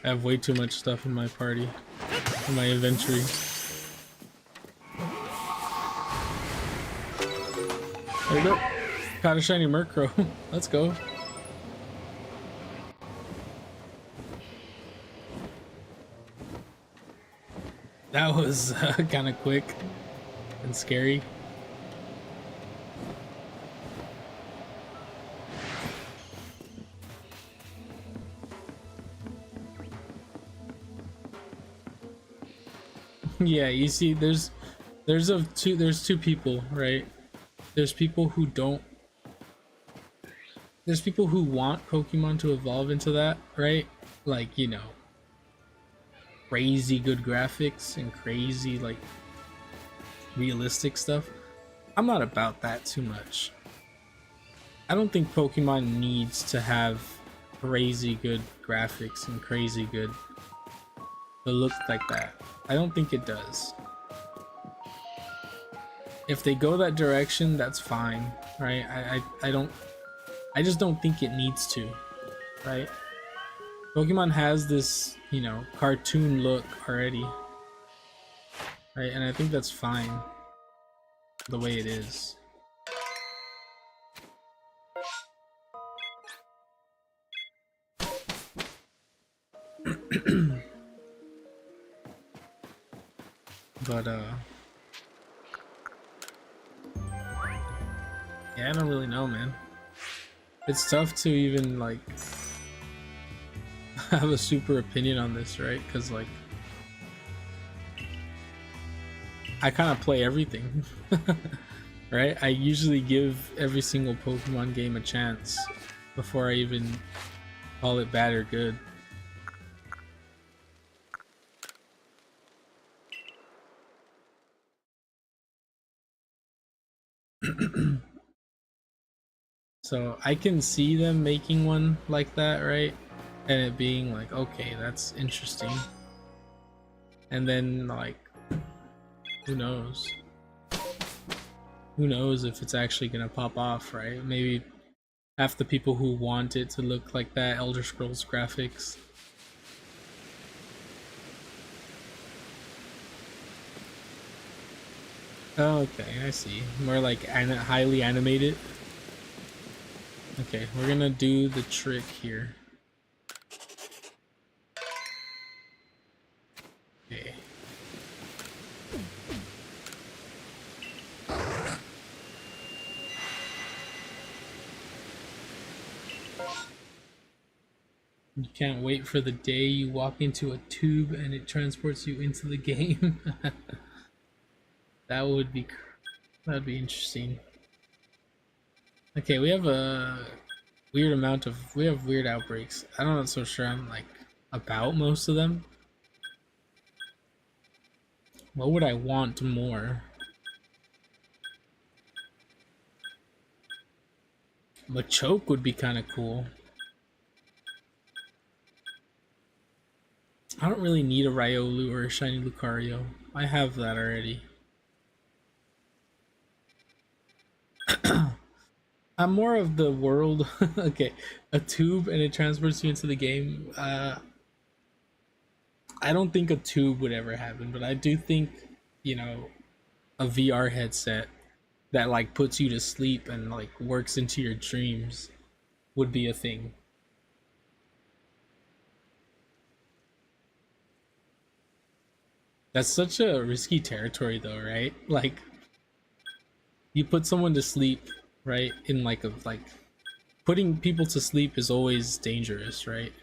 I have way too much stuff in my party, in my inventory. There you go. Caught a shiny Murkrow. Let's go. That was kind of quick and scary. Yeah, you see, there's two people, right? There's people who don't. There's people who want Pokemon to evolve into that, right? Like, you know, crazy good graphics and crazy like realistic stuff. I'm not about that too much. I don't think Pokemon needs to have crazy good graphics and crazy good to look like that. I don't think it does. if they go that direction, that's fine, right? I just don't think it needs to, right? Pokemon has this, you know, cartoon look already, right? And I think that's fine the way it is. But yeah, I don't really know, man. It's tough to even like have a super opinion on this, right? Because like I kind of play everything, right? I usually give every single Pokemon game a chance before I even call it bad or good. So I can see them making one like that, right? And it being like, okay, that's interesting. And then like, who knows? Who knows if it's actually gonna pop off, right? Maybe half the people who want it to look like that Elder Scrolls graphics. Oh, okay, I see. More like highly animated. Okay, we're gonna do the trick here. Okay. You can't wait for the day you walk into a tube and it transports you into the game. That would be interesting. Okay, we have a we have weird outbreaks. I'm not so sure I'm like about most of them. What would I want more? Machoke would be kind of cool. I don't really need a Riolu or a shiny Lucario. I have that already. I'm more of the world. Okay, a tube and it transports you into the game. I don't think a tube would ever happen, but I do think, you know, a VR headset that like puts you to sleep and like works into your dreams would be a thing. That's such a risky territory though, right? Like you put someone to sleep, right? In like a like putting people to sleep is always dangerous, right?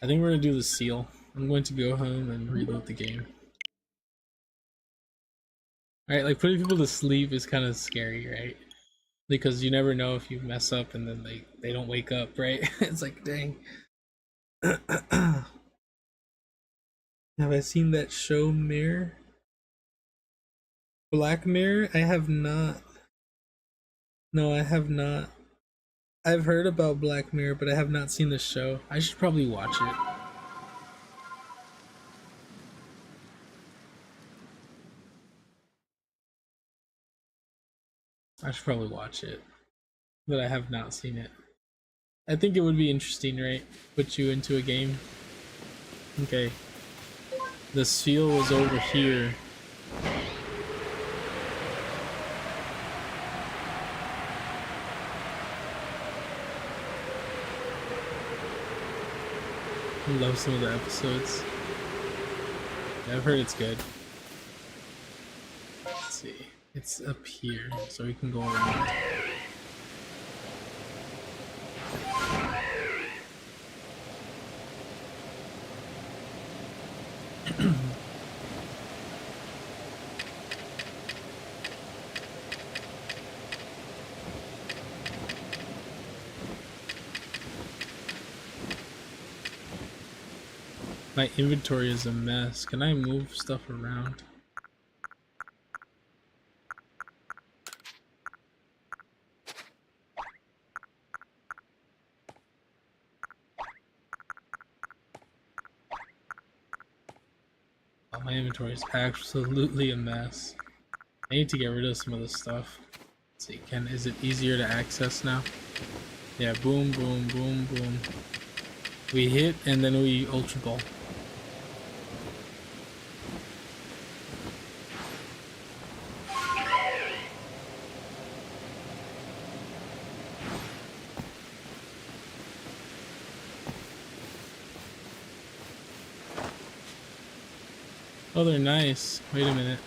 I think we're gonna do the seal. I'm going to go home and reload the game. Alright, like putting people to sleep is kind of scary, right? Because you never know if you mess up and then they don't wake up, right? It's like, dang. Have I seen that show Mirror? Black Mirror? I have not. No, I have not. I've heard about Black Mirror, but I have not seen the show. I should probably watch it. I should probably watch it, but I have not seen it. I think it would be interesting, right? Put you into a game. Okay. The seal was over here. I love some of the episodes. Yeah, I've heard it's good. Let's see. It's up here, so we can go around. My inventory is a mess. Can I move stuff around? Oh, my inventory is absolutely a mess. I need to get rid of some of this stuff. Let's see, is it easier to access now? Yeah, boom, boom, boom, boom. We hit and then we ultra ball. Oh, they're nice. Wait a minute.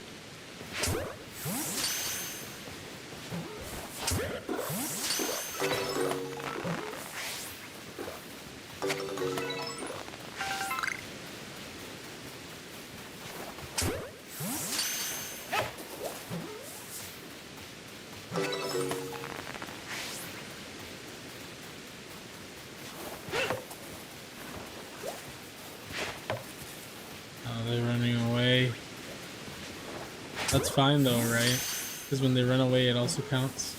That's fine though, right? Because when they run away, it also counts.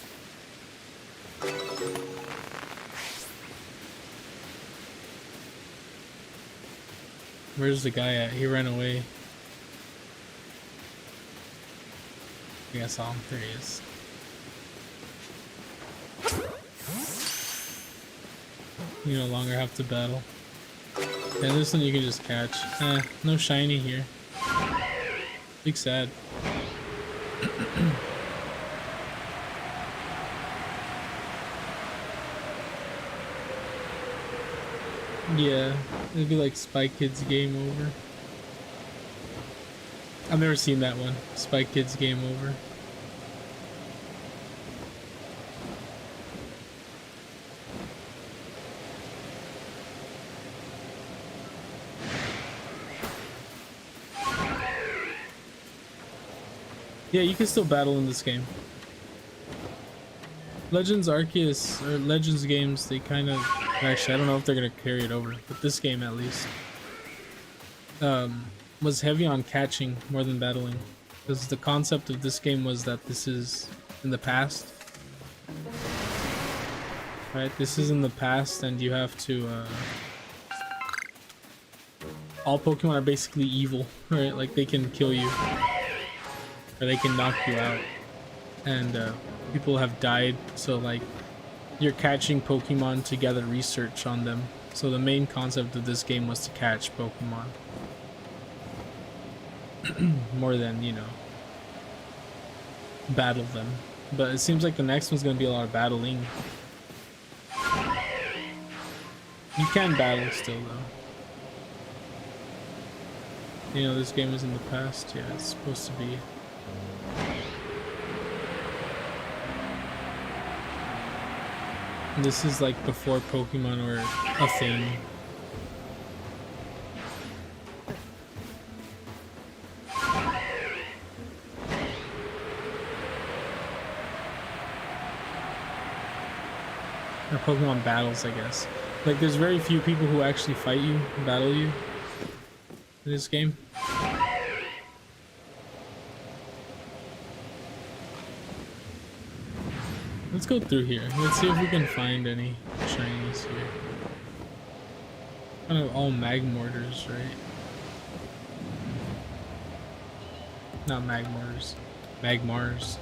Where's the guy at? He ran away. I think I saw him. There he is. You no longer have to battle. And this one you can just catch. No shiny here. Big sad. Yeah, it'd be like Spy Kids Game Over. I've never seen that one. Spy Kids Game Over. Yeah, you can still battle in this game. Legends Arceus, or Legends games, they kind of... Actually, I don't know if they're going to carry it over, but this game at least was heavy on catching more than battling. Because the concept of this game was that this is in the past. Right, this is in the past and you have to... all Pokemon are basically evil, right? Like they can kill you. Or they can knock you out. And people have died, so like you're catching Pokemon to gather research on them. So the main concept of this game was to catch Pokemon. More than, you know, battle them. But it seems like the next one's gonna be a lot of battling. You can battle still though. You know, this game is in the past. Yeah, it's supposed to be. This is like before Pokemon were a thing. Or Pokemon battles, I guess. Like there's very few people who actually fight you, battle you in this game. Let's go through here. Let's see if we can find any shinies here. Kind of all Magmortars, right? Not Magmortars. Magmars.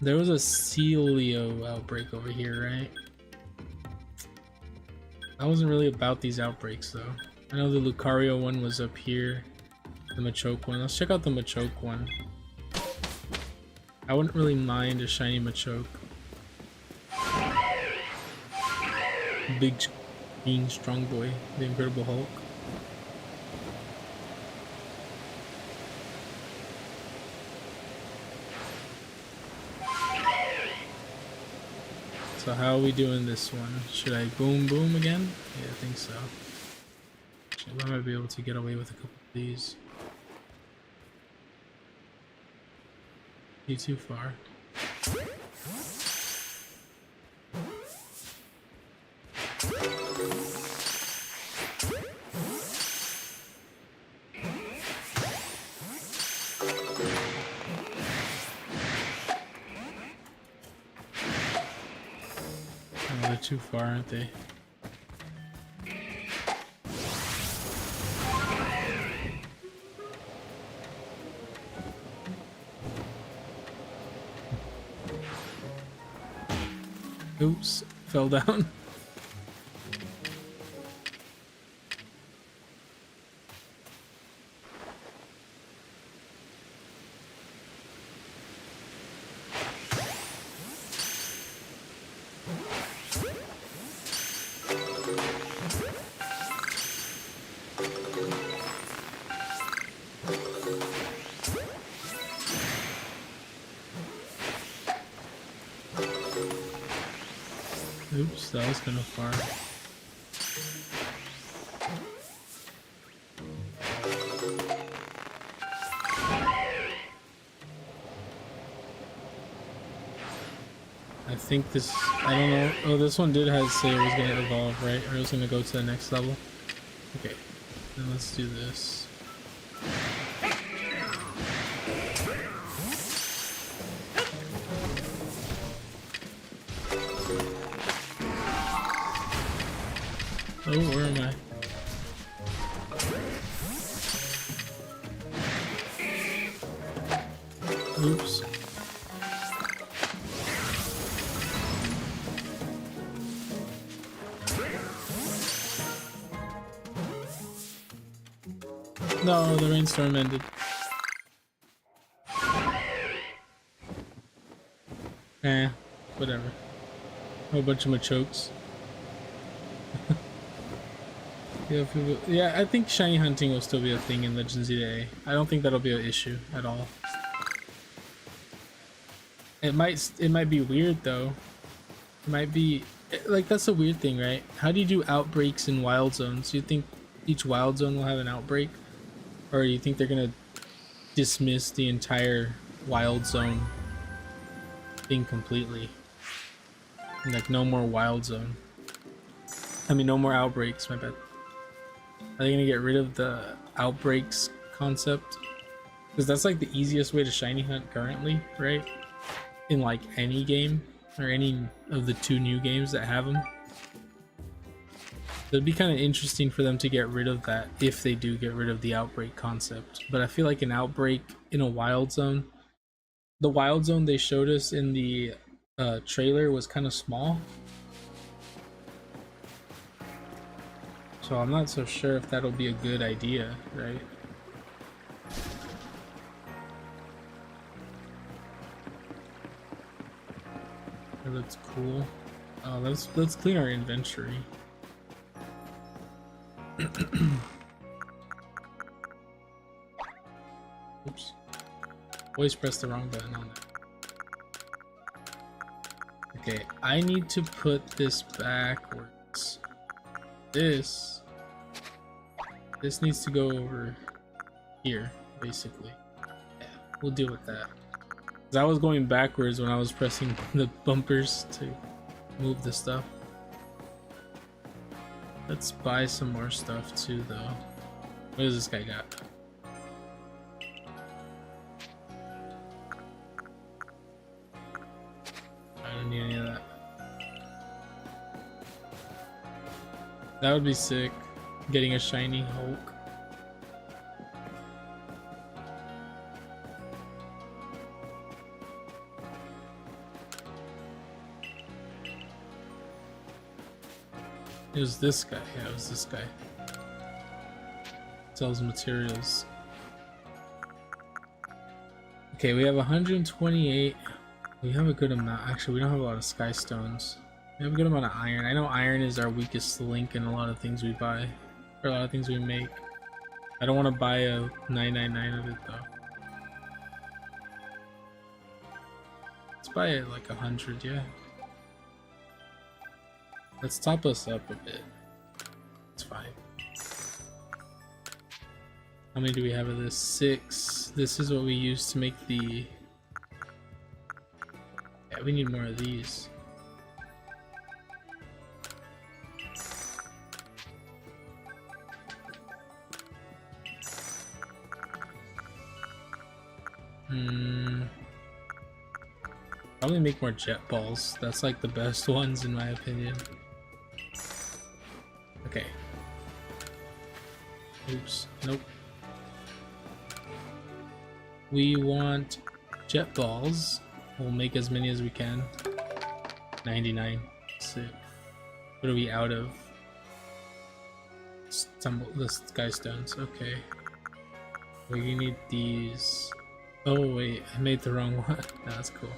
There was a Celio outbreak over here, right? I wasn't really about these outbreaks though. I know the Lucario one was up here. The Machoke one. Let's check out the Machoke one. I wouldn't really mind a shiny Machoke. Big, mean, strong boy, the Incredible Hulk. So how are we doing this one? Should I boom boom again? Yeah, I think so. Actually, I might be able to get away with a couple of these. Too far. Oh, they're too far, aren't they? Oops, fell down. Oops, that was kind of far. I think this, I don't know. Oh, this one did have to say it was going to evolve, right? Or it was going to go to the next level. Okay, then let's do this. Oh, where am I? Oops. No, the rainstorm ended. Whatever. A whole bunch of Machokes. Yeah, people, yeah, I think shiny hunting will still be a thing in Legends ZA. I don't think that'll be an issue at all. It might be weird though. It might be like, that's a weird thing, right? How do you do outbreaks in wild zones? Do you think each wild zone will have an outbreak, or do you think they're gonna dismiss the entire wild zone thing completely? Like, no more wild zone. I mean, no more outbreaks. My bad. Are they gonna get rid of the outbreaks concept? Because that's like the easiest way to shiny hunt currently, right? In like any game, or any of the 2 new games that have them. It'd be kind of interesting for them to get rid of that, if they do get rid of the outbreak concept. But I feel like an outbreak in a wild zone, the wild zone they showed us in the trailer was kind of small. So I'm not so sure if that'll be a good idea, right? It looks cool. Let's clean our inventory. Oops. Always press the wrong button on that. Okay, I need to put this backwards. This needs to go over here, basically. Yeah, we'll deal with that. 'Cause I was going backwards when I was pressing the bumpers to move the stuff. Let's buy some more stuff too, though. What does this guy got? I don't need any of that. That would be sick, getting a shiny Hulk. It was this guy. Yeah, it was this guy. Sells materials. Okay, we have 128. We have a good amount. Actually, we don't have a lot of sky stones. We have a good amount of iron. I know iron is our weakest link in a lot of things we buy, or a lot of things we make. I don't want to buy a 999 of it though. Let's buy it like 100, yeah. Let's top us up a bit. It's fine. How many do we have of this? 6. This is what we use to make the... Yeah, we need more of these. Probably make more jet balls. That's like the best ones in my opinion. Okay. Oops. Nope. We want jet balls. We'll make as many as we can. 99. Let's see. What are we out of? The sky stones. Okay. We need these. Oh wait, I made the wrong one. No, that's cool.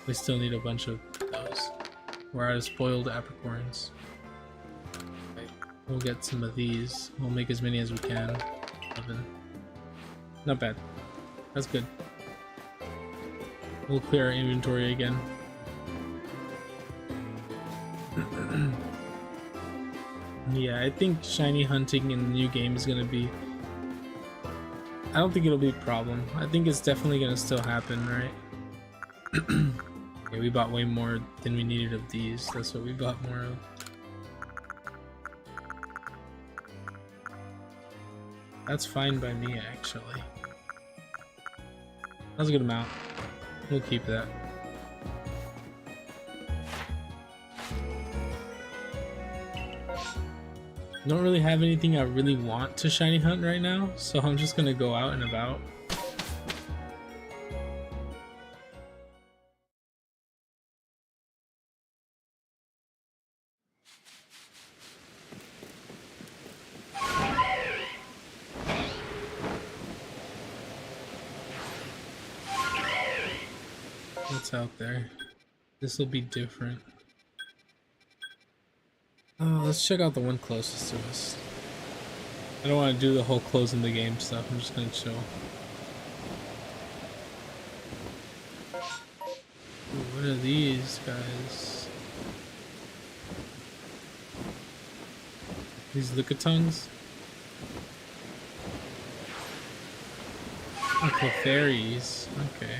We still need a bunch of those. We're out of spoiled apricorns. Okay. We'll get some of these. We'll make as many as we can. 11. Not bad. That's good. We'll clear our inventory again. Yeah, I think shiny hunting in the new game is gonna be... I don't think it'll be a problem. I think it's definitely gonna still happen, right? Yeah, we bought way more than we needed of these. That's what we bought more of. That's fine by me, actually. That's a good amount. We'll keep that. Don't really have anything I really want to shiny hunt right now, so I'm just gonna go out and about. What's out there? This will be different. Oh, let's check out the one closest to us. I don't want to do the whole closing the game stuff. I'm just gonna chill. Ooh, what are these guys? These Lickitungs? Oh, fairies. Okay.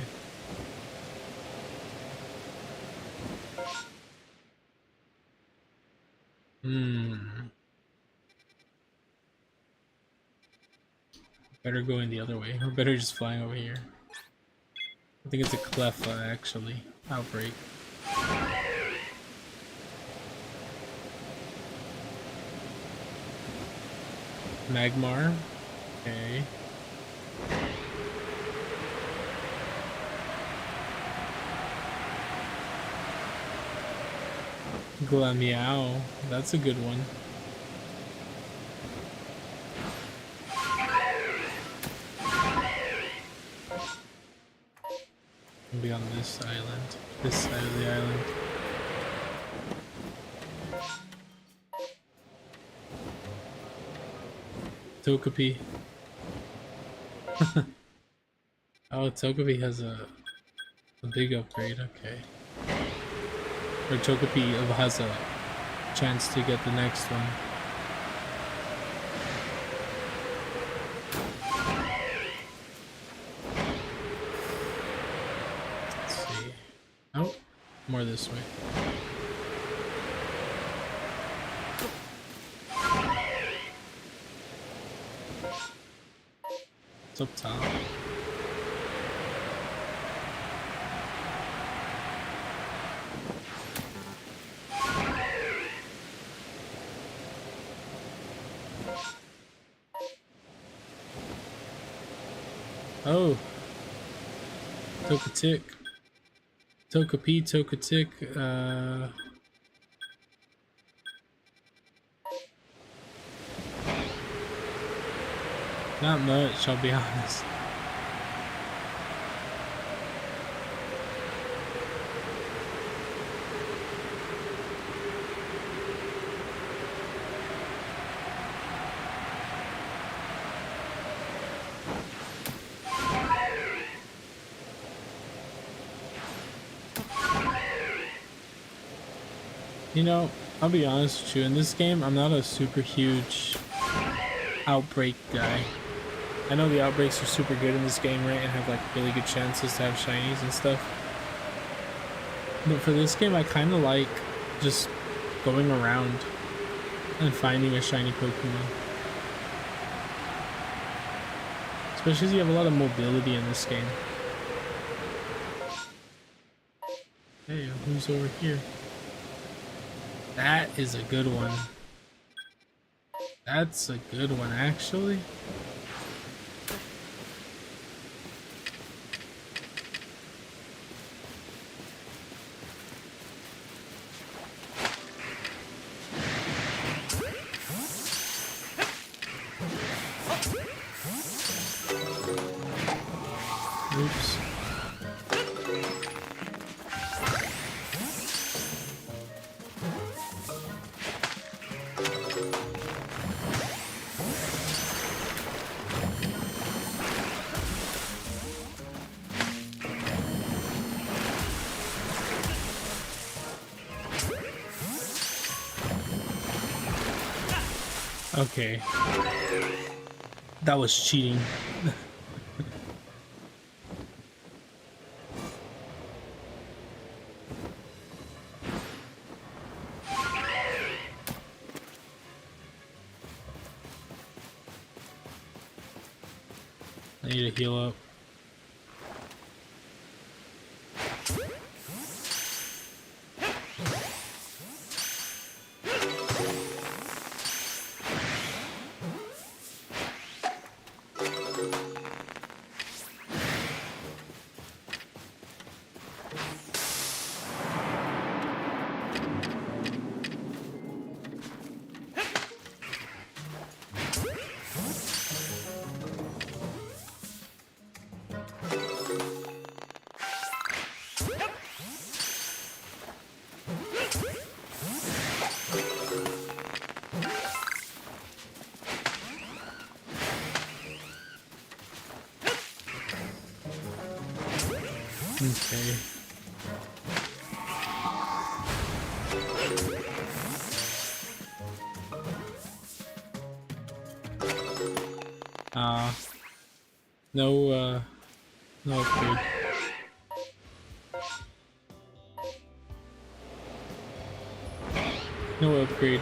Better going the other way, or better just flying over here. I think it's a Cleffa, actually. Outbreak. Magmar. Okay. Glameow. That's a good one. I'll be on this island. This side of the island. Togepi. Oh, Togepi has a big upgrade, okay. Or Togepi has a chance to get the next one. Let's see. Oh, more this way. It's up top. Oh, Togetic, Togepi, Togetic. Not much, I'll be honest. You know, I'll be honest with you, in this game, I'm not a super huge outbreak guy. I know the outbreaks are super good in this game, right, and have like really good chances to have shinies and stuff. But for this game, I kind of like just going around and finding a shiny Pokemon. Especially as you have a lot of mobility in this game. Hey, who's over here? That is a good one. That's a good one, actually. Oops. Okay. That was cheating. I need to heal up. Okay. No, no upgrade. No upgrade.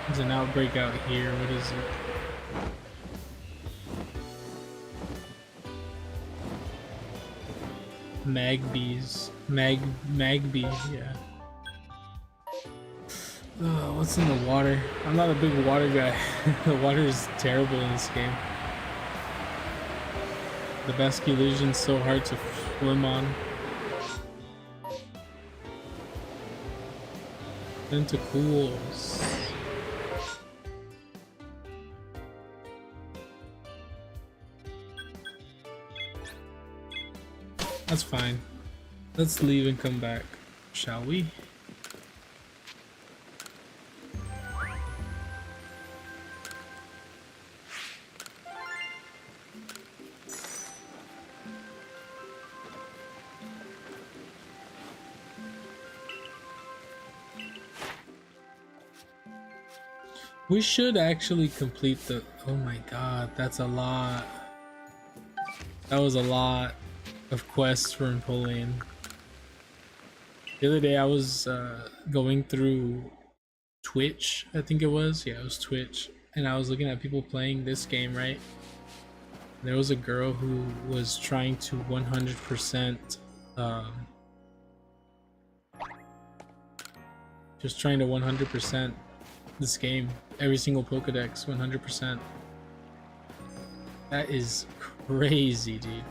There's an outbreak out here. What is it? Magby, yeah. What's in the water? I'm not a big water guy. The water is terrible in this game. The Basculesion's so hard to swim on. Tentacles. That's fine. Let's leave and come back, shall we? We should actually complete the... Oh my god, that's a lot. That was a lot of quests for Napoleon. The other day I was going through Twitch, I think it was. Yeah, it was Twitch. And I was looking at people playing this game, right? There was a girl who was trying to 100% just trying to 100% this game. Every single Pokedex, 100%. That is crazy, dude.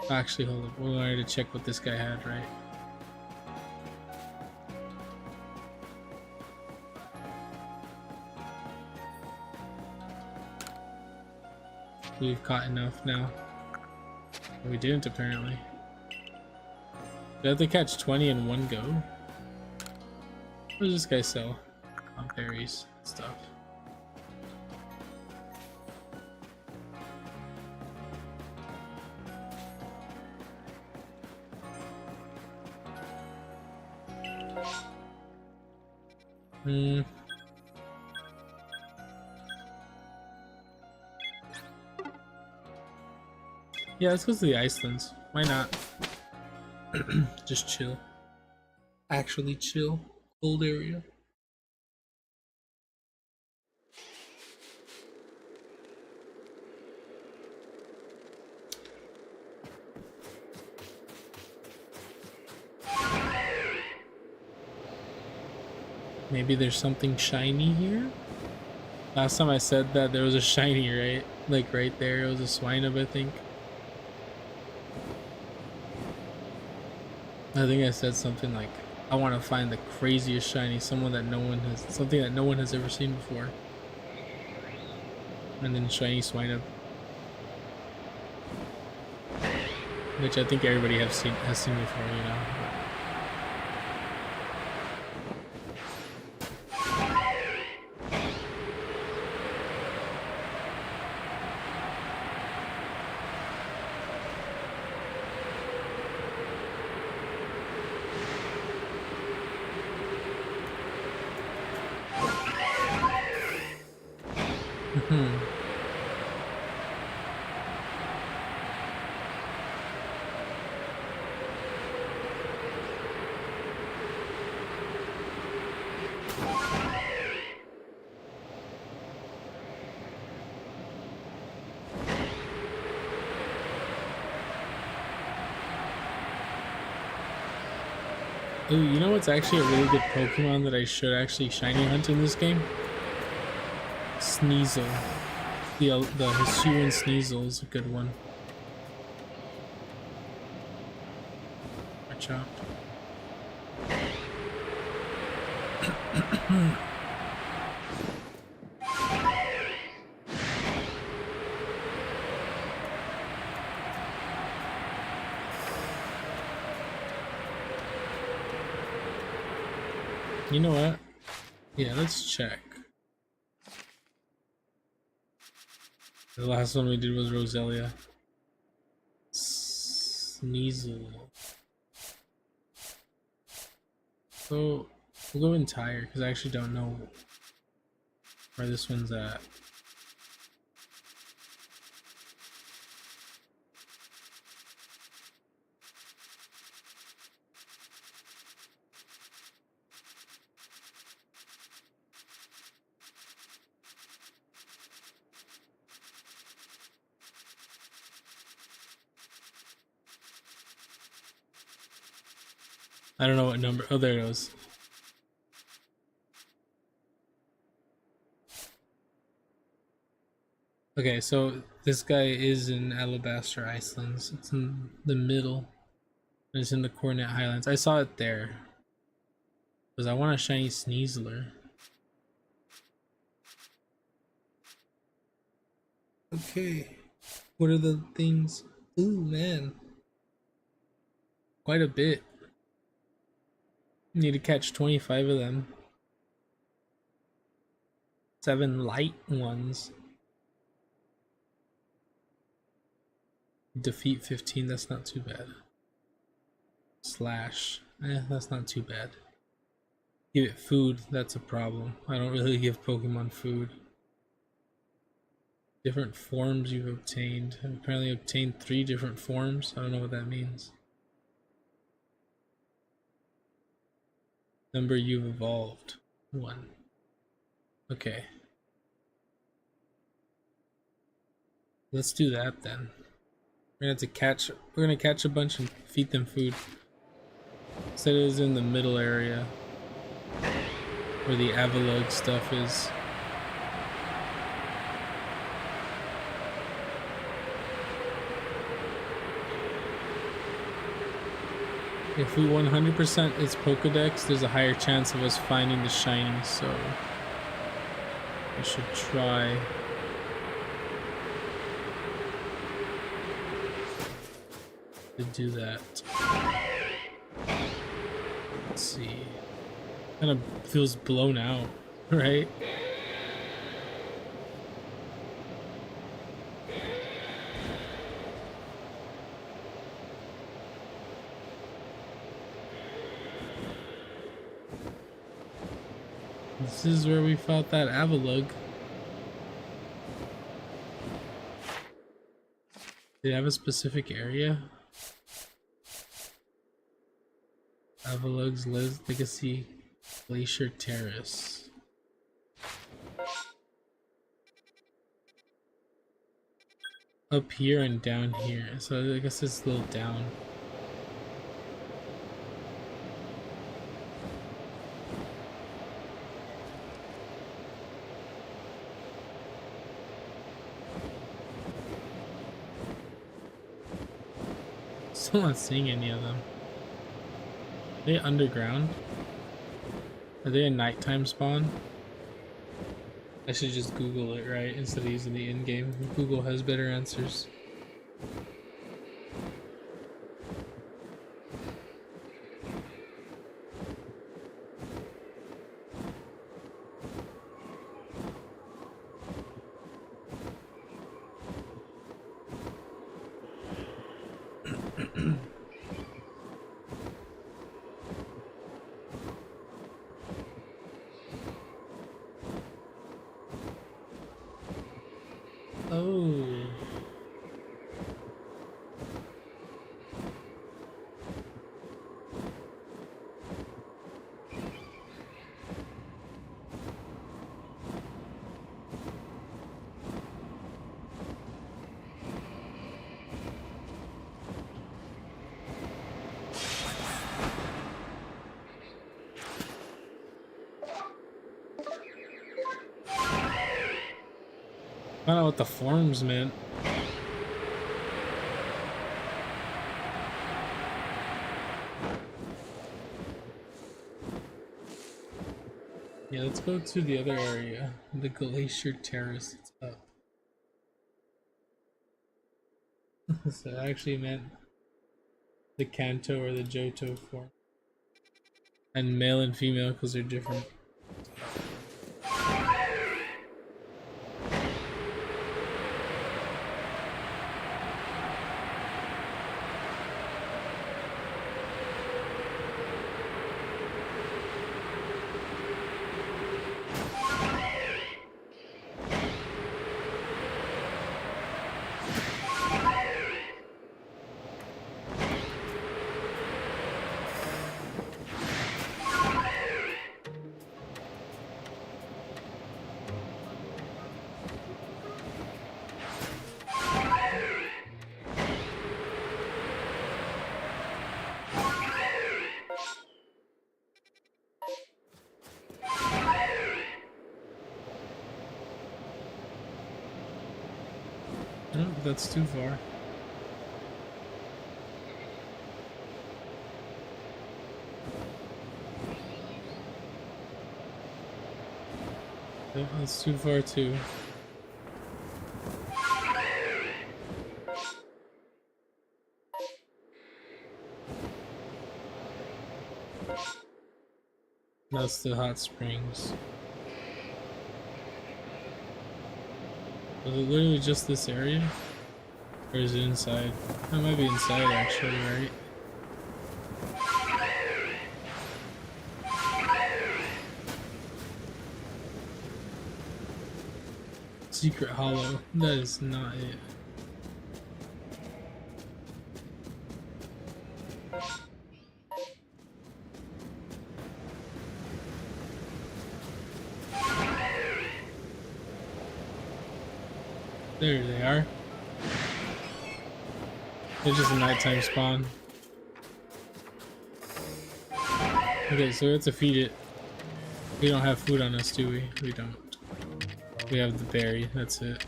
Actually, hold up. We wanted to check what this guy had, right? We've caught enough now. We didn't, apparently. We have to catch 20 in one go. What does this guy sell? On berries and stuff. Yeah, let's go to the Icelands. Why not? Just chill. Actually chill. Cold area. Maybe there's something shiny here? Last time I said that there was a shiny, right? Like right there, it was a Swinub, I think. I think I said something like, I want to find the craziest shiny, something that no one has ever seen before. and then shiny Swinub, which I think everybody has seen before, you know. Ooh, you know what's actually a really good Pokemon that I should actually shiny hunt in this game? Sneasel. The Hisuian Sneasel is a good one. Watch out. You know what? Yeah, let's check. The last one we did was Roselia. Sneasel. So we'll go entire because I actually don't know where this one's at. I don't know what number. Oh, there it goes. Okay, so this guy is in Alabaster Icelands. It's in the middle. It's in the Coronet Highlands. I saw it there. Because I want a shiny Sneasler. Okay. What are the things? Ooh, man. Quite a bit. Need to catch 25 of them. 7 light ones. Defeat 15, that's not too bad. Slash, that's not too bad. Give it food, that's a problem. I don't really give Pokemon food. Different forms you've obtained. I've apparently obtained 3 different forms. I don't know what that means. Number you've evolved. 1. Okay. Let's do that then. We're gonna catch a bunch and feed them food. Said it was in the middle area where the Avalugg stuff is. If we 100% its Pokedex, there's a higher chance of us finding the shiny, so we should try. To do that. Let's see. Kind of feels blown out, right? This is where we fought that Avalugg. Did it have a specific area? Avalugg's Legacy Glacier Terrace. Up here and down here, so I guess it's a little down. Still not seeing any of them. Are they underground? Are they a nighttime spawn? I should just Google it, right? Instead of using the in-game. Google has better answers. Oh. I don't know what the forms meant. Yeah, let's go to the other area. The Glacier Terrace. It's up. So it actually meant the Kanto or the Johto form. And male and female because they're different. No, that's too far. Yep, that's too far too. That's the hot springs. Was it literally just this area? Or is it inside? It might be inside actually, right? Secret Hollow. That is not it. There they are. They're just a nighttime spawn. Okay, so we have to feed it. We don't have food on us, do we? We don't. We have the berry, that's it.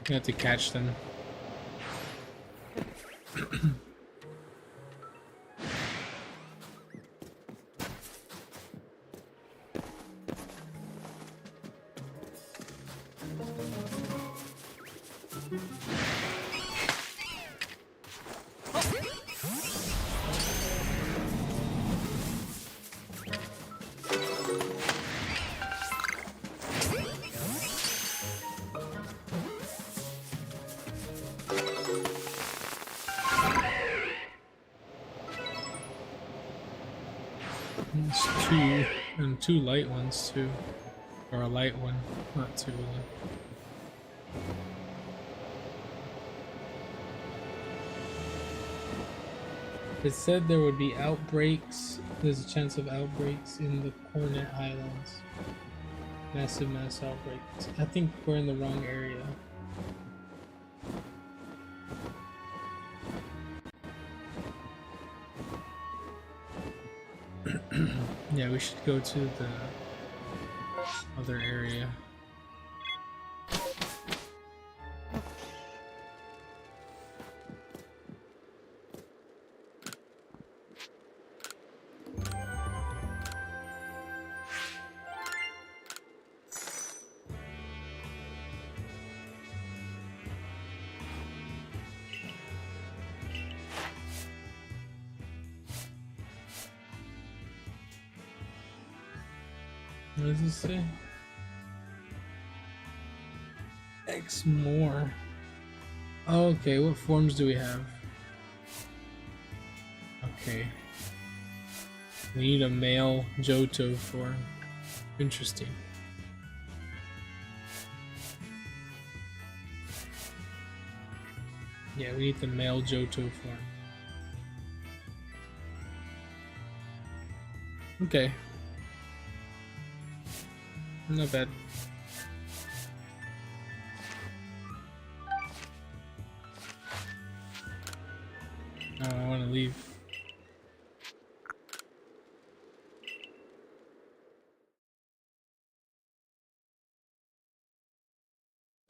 We have to catch them. It's two, and two light ones too. Or a light one, not two. It said there would be outbreaks. There's a chance of outbreaks in the Cornet Highlands. Massive mass outbreaks. I think we're in the wrong area. Yeah, we should go to the other area. What does it say? X more. Oh, okay, what forms do we have? Okay. We need a male Johto form. Interesting. Yeah, we need the male Johto form. Okay. Not bad. Oh, I want to leave.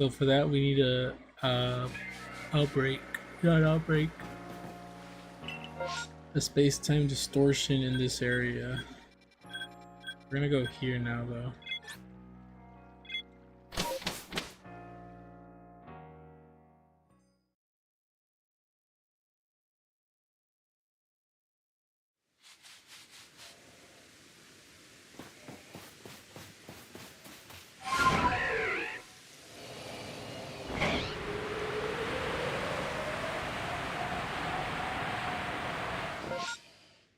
So for that, we need a outbreak. Not outbreak. A space-time distortion in this area. We're gonna go here now, though.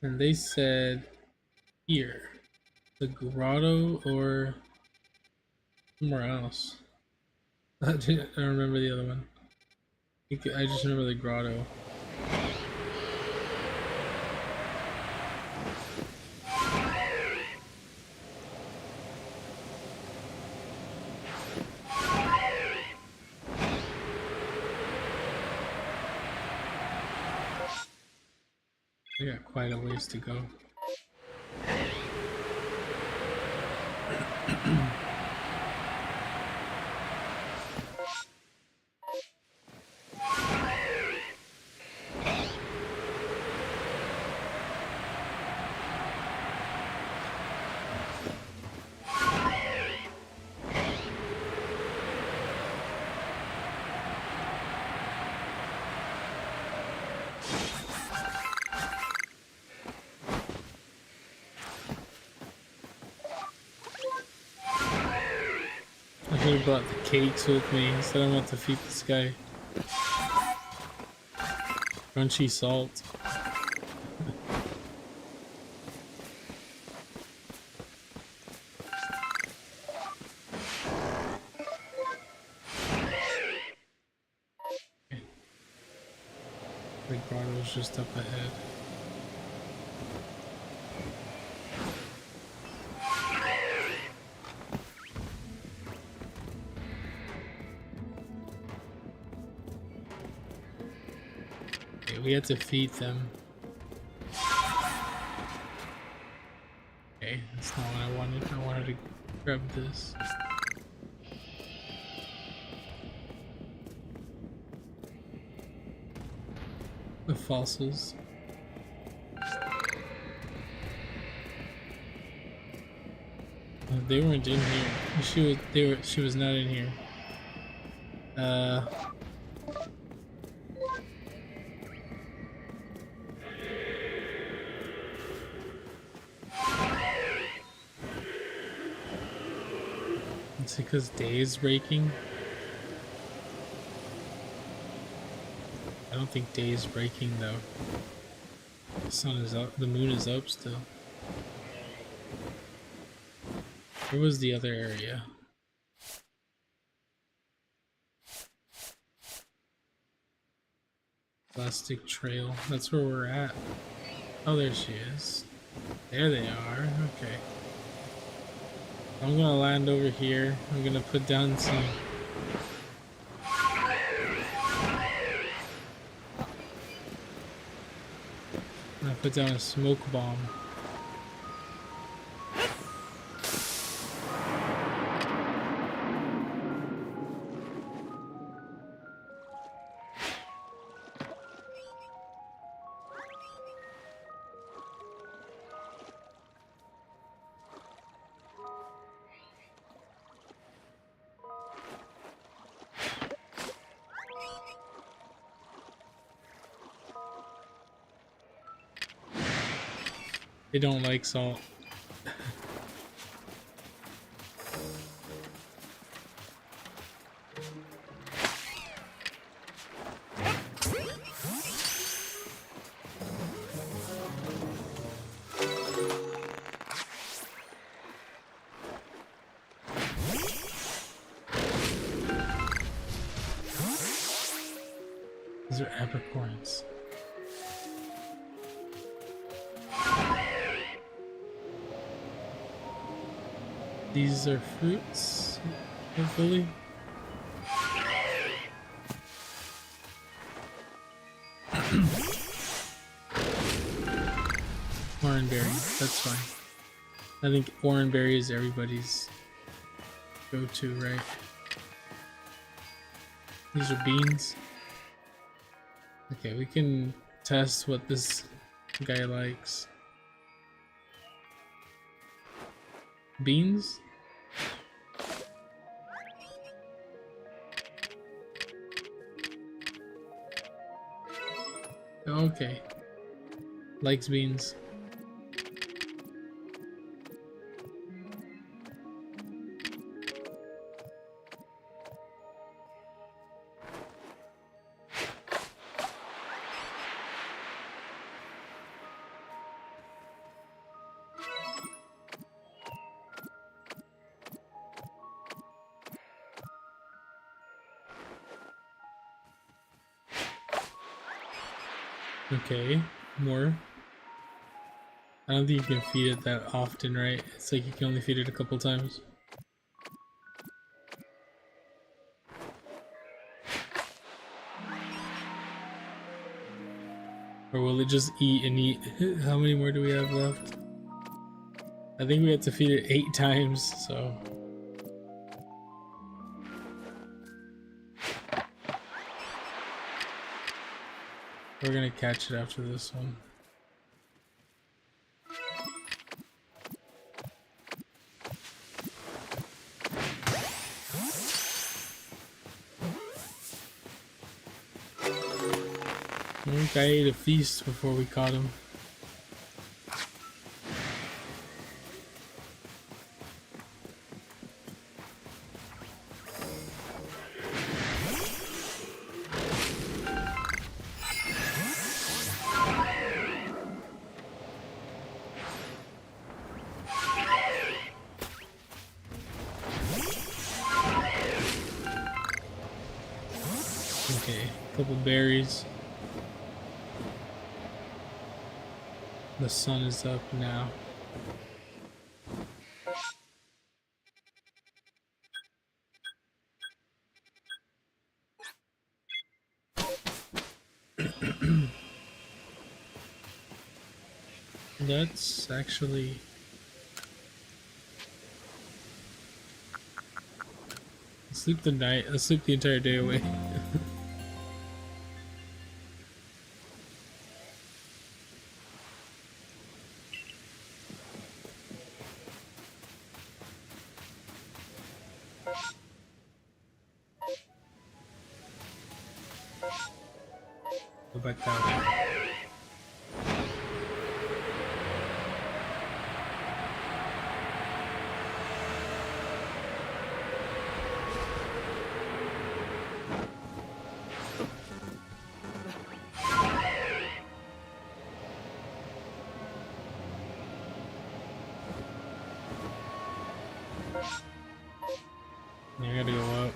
And they said here, the grotto or somewhere else. I don't remember the other one. I just remember the grotto. I got quite a ways to go. I should have brought the cakes with me instead of to feed this guy. Crunchy salt. The grotto's just up ahead. Okay, we had to feed them. Okay, that's not what I wanted. I wanted to grab this. The fossils. They weren't in here. She was not in here. It's because day is breaking. I don't think day is breaking though. The sun is up, the moon is up still. Where was the other area? Plastic trail. That's where we're at. Oh, there she is. There they are. Okay. I'm gonna land over here. I'm gonna put down some. I'm gonna put down a smoke bomb. They don't like salt. These are apricorns. These are fruits, hopefully. Oranberry, that's fine. I think oranberry is everybody's go-to, right? These are beans. Okay, we can test what this guy likes. Beans? Okay. Likes beans. Okay, more. I don't think you can feed it that often, right? It's like you can only feed it a couple times. Or will it just eat and eat? How many more do we have left? I think we have to feed it 8 times, so... We're gonna catch it after this one. I think I ate a feast before we caught him. Okay, a couple berries. The sun is up now. That's actually... Sleep the night, let's sleep the entire day away. Go back that way. I gotta go up.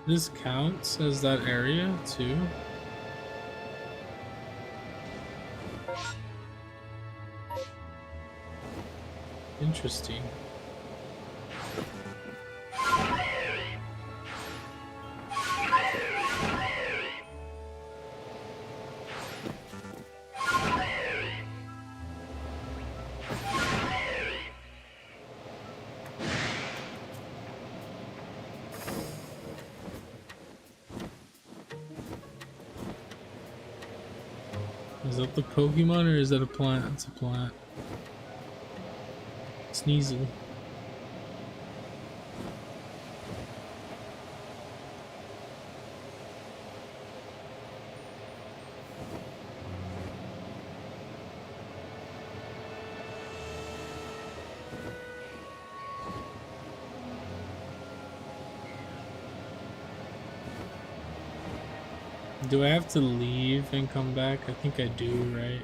This counts as that area too? Interesting. Is that the Pokemon or is that a plant? It's a plant. Sneasel. Do I have to leave and come back? I think I do, right?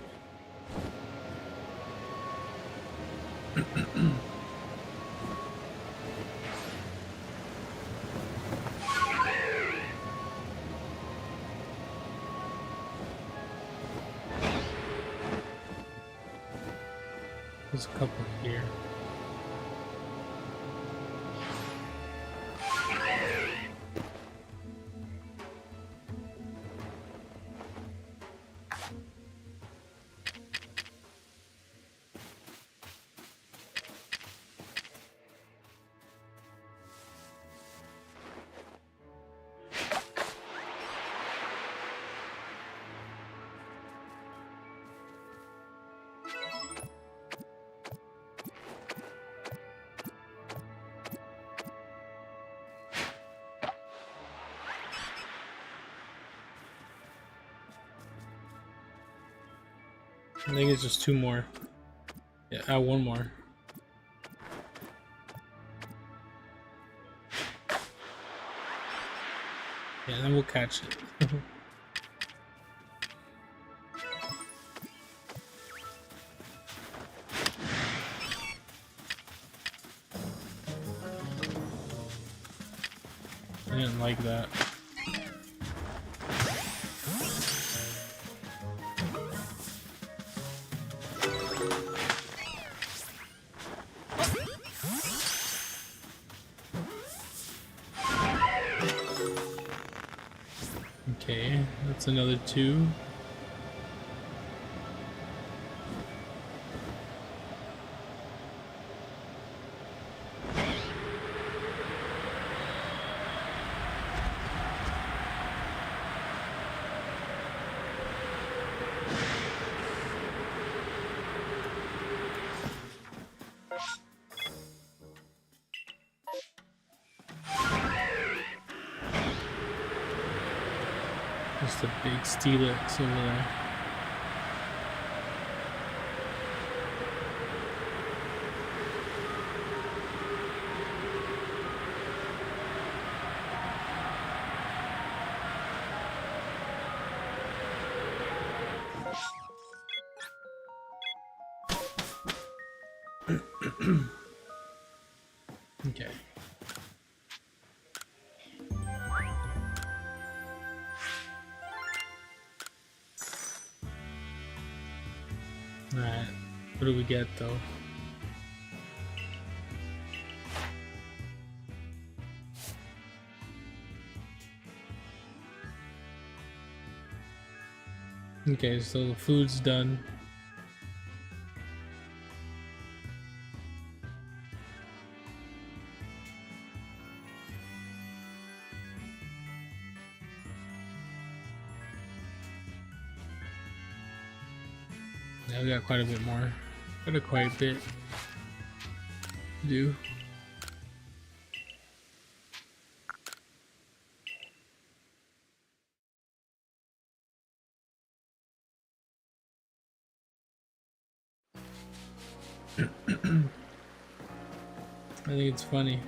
There's a couple here. I think it's just 2 more. Yeah, add 1 more. Yeah, then we'll catch it. I didn't like that. Okay, that's another 2. Just a big Steelix over there. Okay. Alright, what do we get though? Okay, so the food's done. Yeah, we got quite a bit more. Got quite a bit to do. I think it's funny.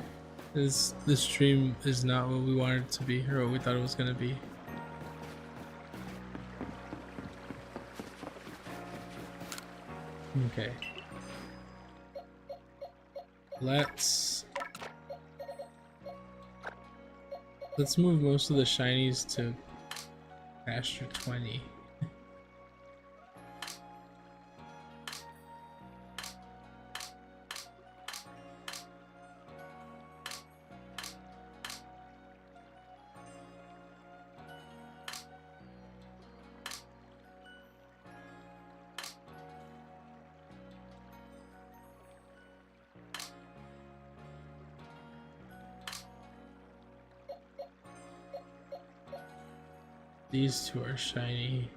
This stream is not what we wanted it to be, or what we thought it was gonna be. Okay. Let's move most of the shinies to pasture 20. These 2 are shiny.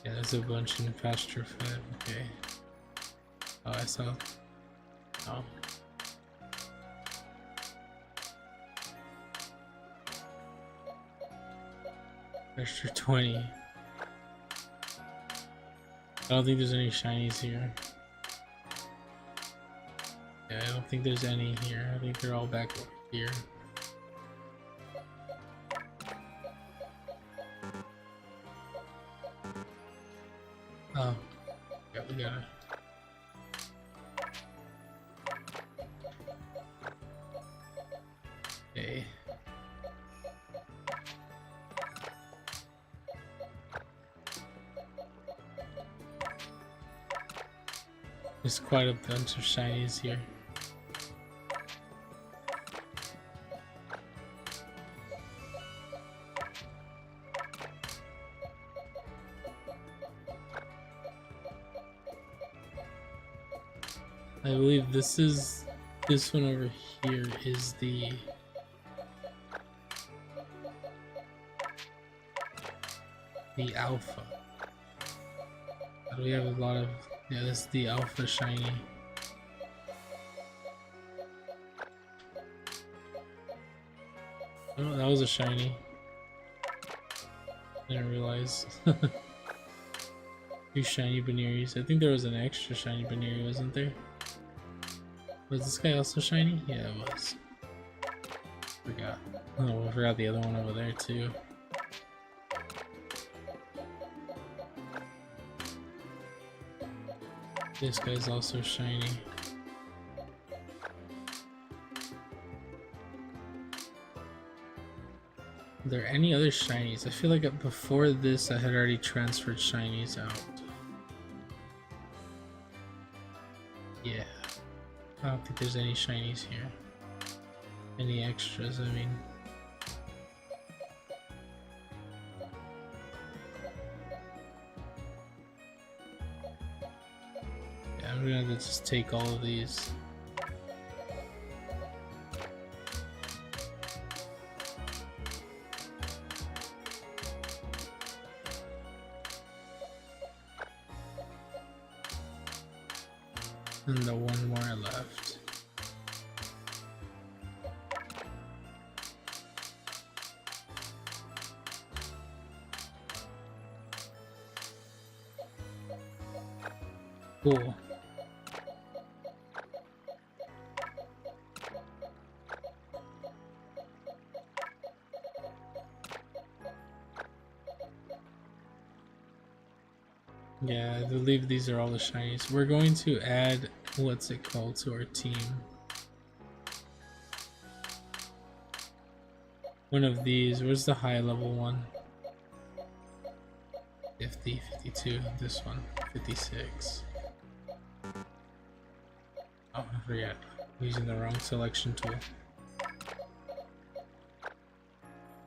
Yeah, there's a bunch in pasture fed. Okay. Oh, I saw. Oh. Extra 20. I don't think there's any shinies here. Yeah, I don't think there's any here. I think they're all back over here. Oh, yeah, we gotta. Okay. There's quite a bunch of shinies here. I believe this one over here is the alpha. We have a lot of, yeah, this is the alpha shiny. Oh, that was a shiny. Didn't realize. 2 shiny Banneries. I think there was an extra shiny Bannery, wasn't there? Was this guy also shiny? Yeah, it was. Forgot. Oh, I forgot the other one over there too. This guy's also shiny. Are there any other shinies? I feel like before this I had already transferred shinies out. Yeah. I don't think there's any shinies here. Any extras, I mean. Yeah, I'm gonna have to just take all of these. And the one more left. Cool. Yeah, I believe these are all the shinies. We're going to add, what's it called, to our team. One of these, where's the high level one? 50, 52, this one, 56. Oh, I forgot. I'm using the wrong selection tool.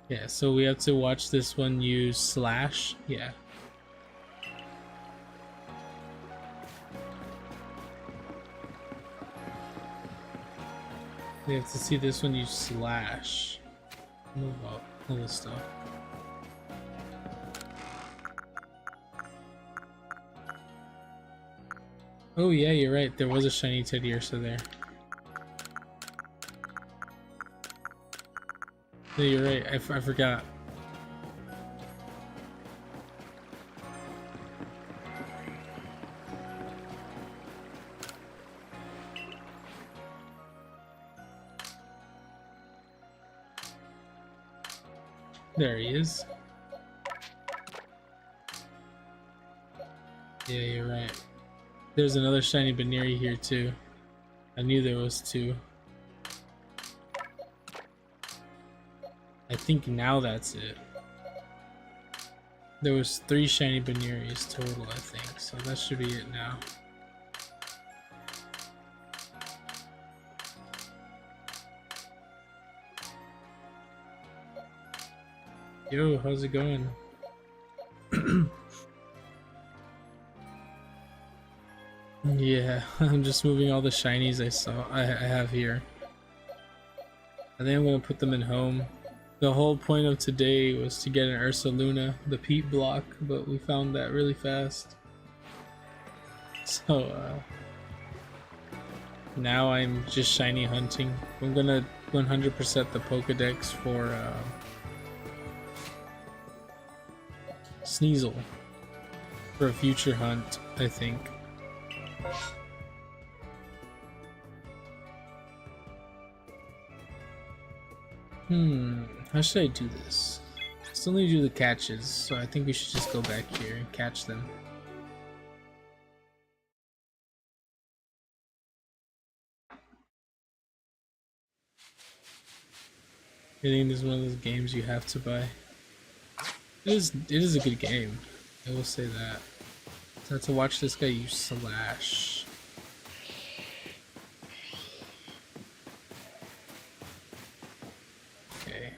Yeah, so we have to watch this one use slash. Yeah. We have to see this one use slash. Move up all this stuff. Oh yeah, you're right. There was a shiny Teddy Ursa there. No, you're right. I forgot. There he is. Yeah, you're right. There's another shiny Bannery here too. I knew there was 2. I think now that's it. There was 3 shiny Banneries total, I think, so that should be it now. Yo, how's it going? Yeah, I'm just moving all the shinies I have here. I think I'm gonna put them in home. The whole point of today was to get an Ursa Luna, the Peat block, but we found that really fast. So now I'm just shiny hunting. I'm gonna 100% the Pokedex Sneasel for a future hunt, I think. How should I do this? I still need to do the catches, so I think we should just go back here and catch them. I think this is one of those games you have to buy. It is a good game. I will say that. So I have to watch this guy use Slash. Okay.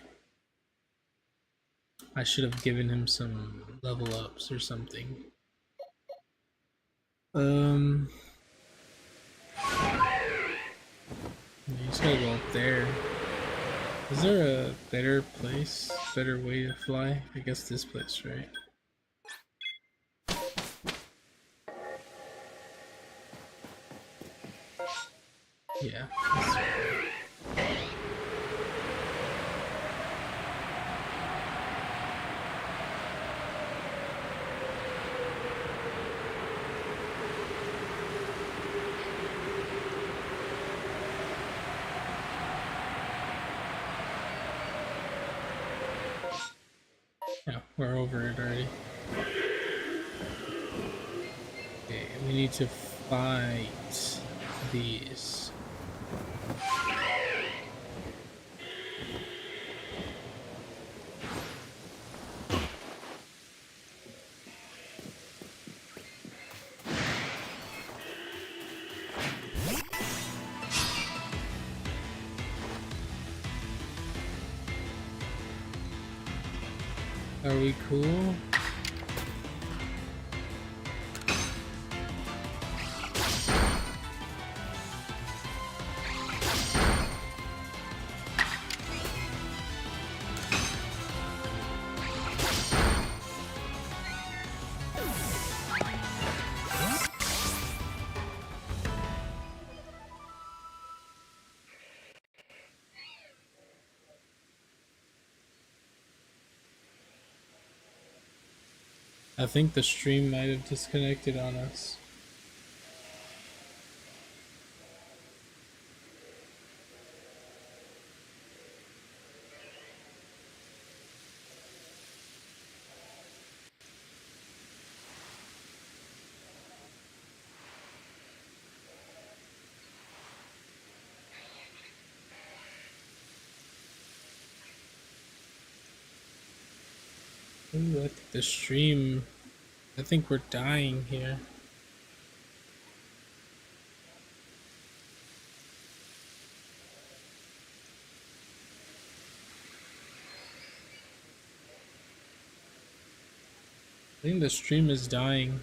I should have given him some level ups or something. You just gotta go up there. Is there a better place? Better way to fly? I guess this place, right? Yeah. Yeah, we're over it already. Okay, we need to fight these. Are we cool? I think the stream might have disconnected on us. Ooh, I think the stream... I think we're dying here. I think the stream is dying.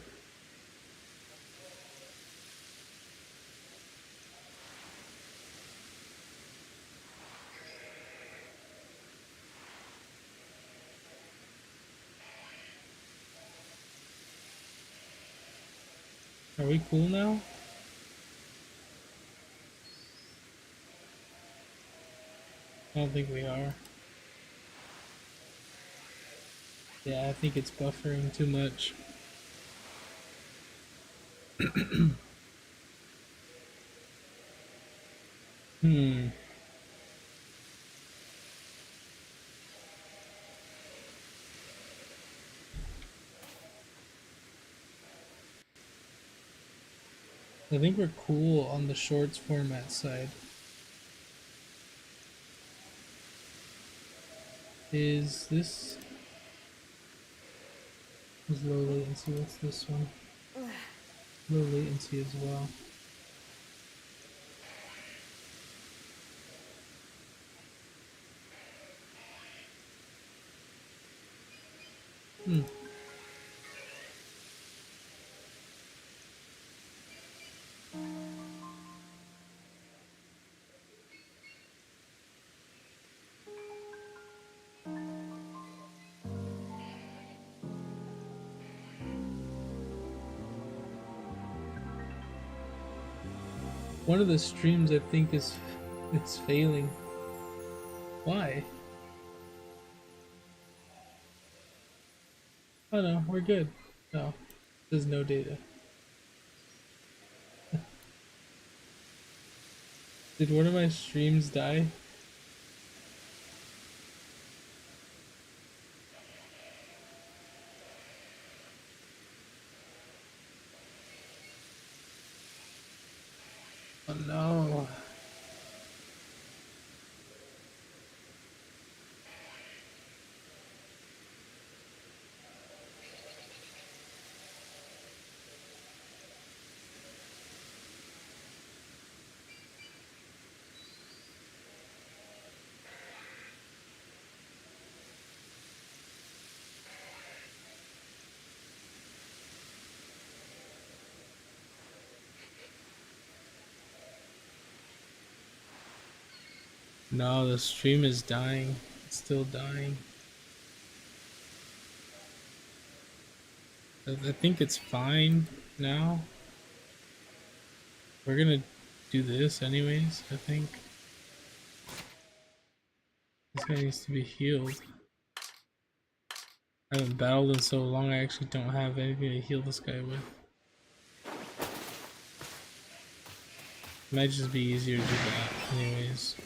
Are we cool now? I don't think we are. Yeah, I think it's buffering too much. I think we're cool on the shorts format side. Is this low latency? What's this one? Low latency as well. One of the streams I think is it's failing. Why? Oh no, we're good. No, there's no data. Did one of my streams die? Oh no. No, the stream is dying. It's still dying. I think it's fine now. We're gonna do this anyways, I think. This guy needs to be healed. I haven't battled in so long, I actually don't have anything to heal this guy with. Might just be easier to do that anyways.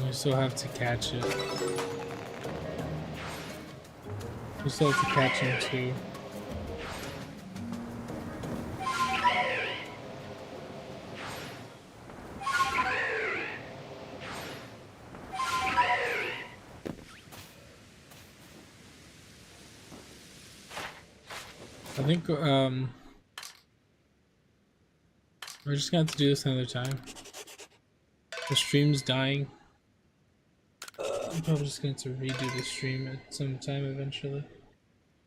We still have to catch it. We still have to catch him too. I think we're just gonna have to do this another time. The stream's dying. I'm probably just going to redo the stream at some time eventually.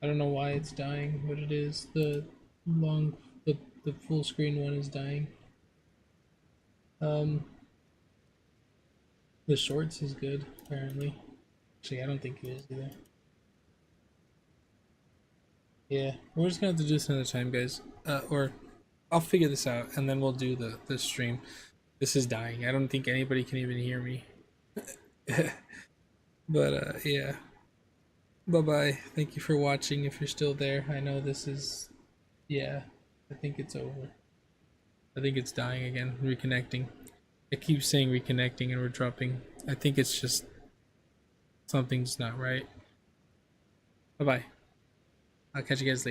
I don't know why it's dying, but it is. Long, the, the full screen one is dying. The shorts is good, apparently. Actually, I don't think it is either. Yeah, we're just gonna have to do this another time, guys. Or I'll figure this out, and then we'll do the stream. This is dying. I don't think anybody can even hear me. But yeah. Bye-bye. Thank you for watching if you're still there. I know this is... Yeah, I think it's over. I think it's dying again. Reconnecting. I keep saying reconnecting and we're dropping. I think it's just... Something's not right. Bye-bye. I'll catch you guys later.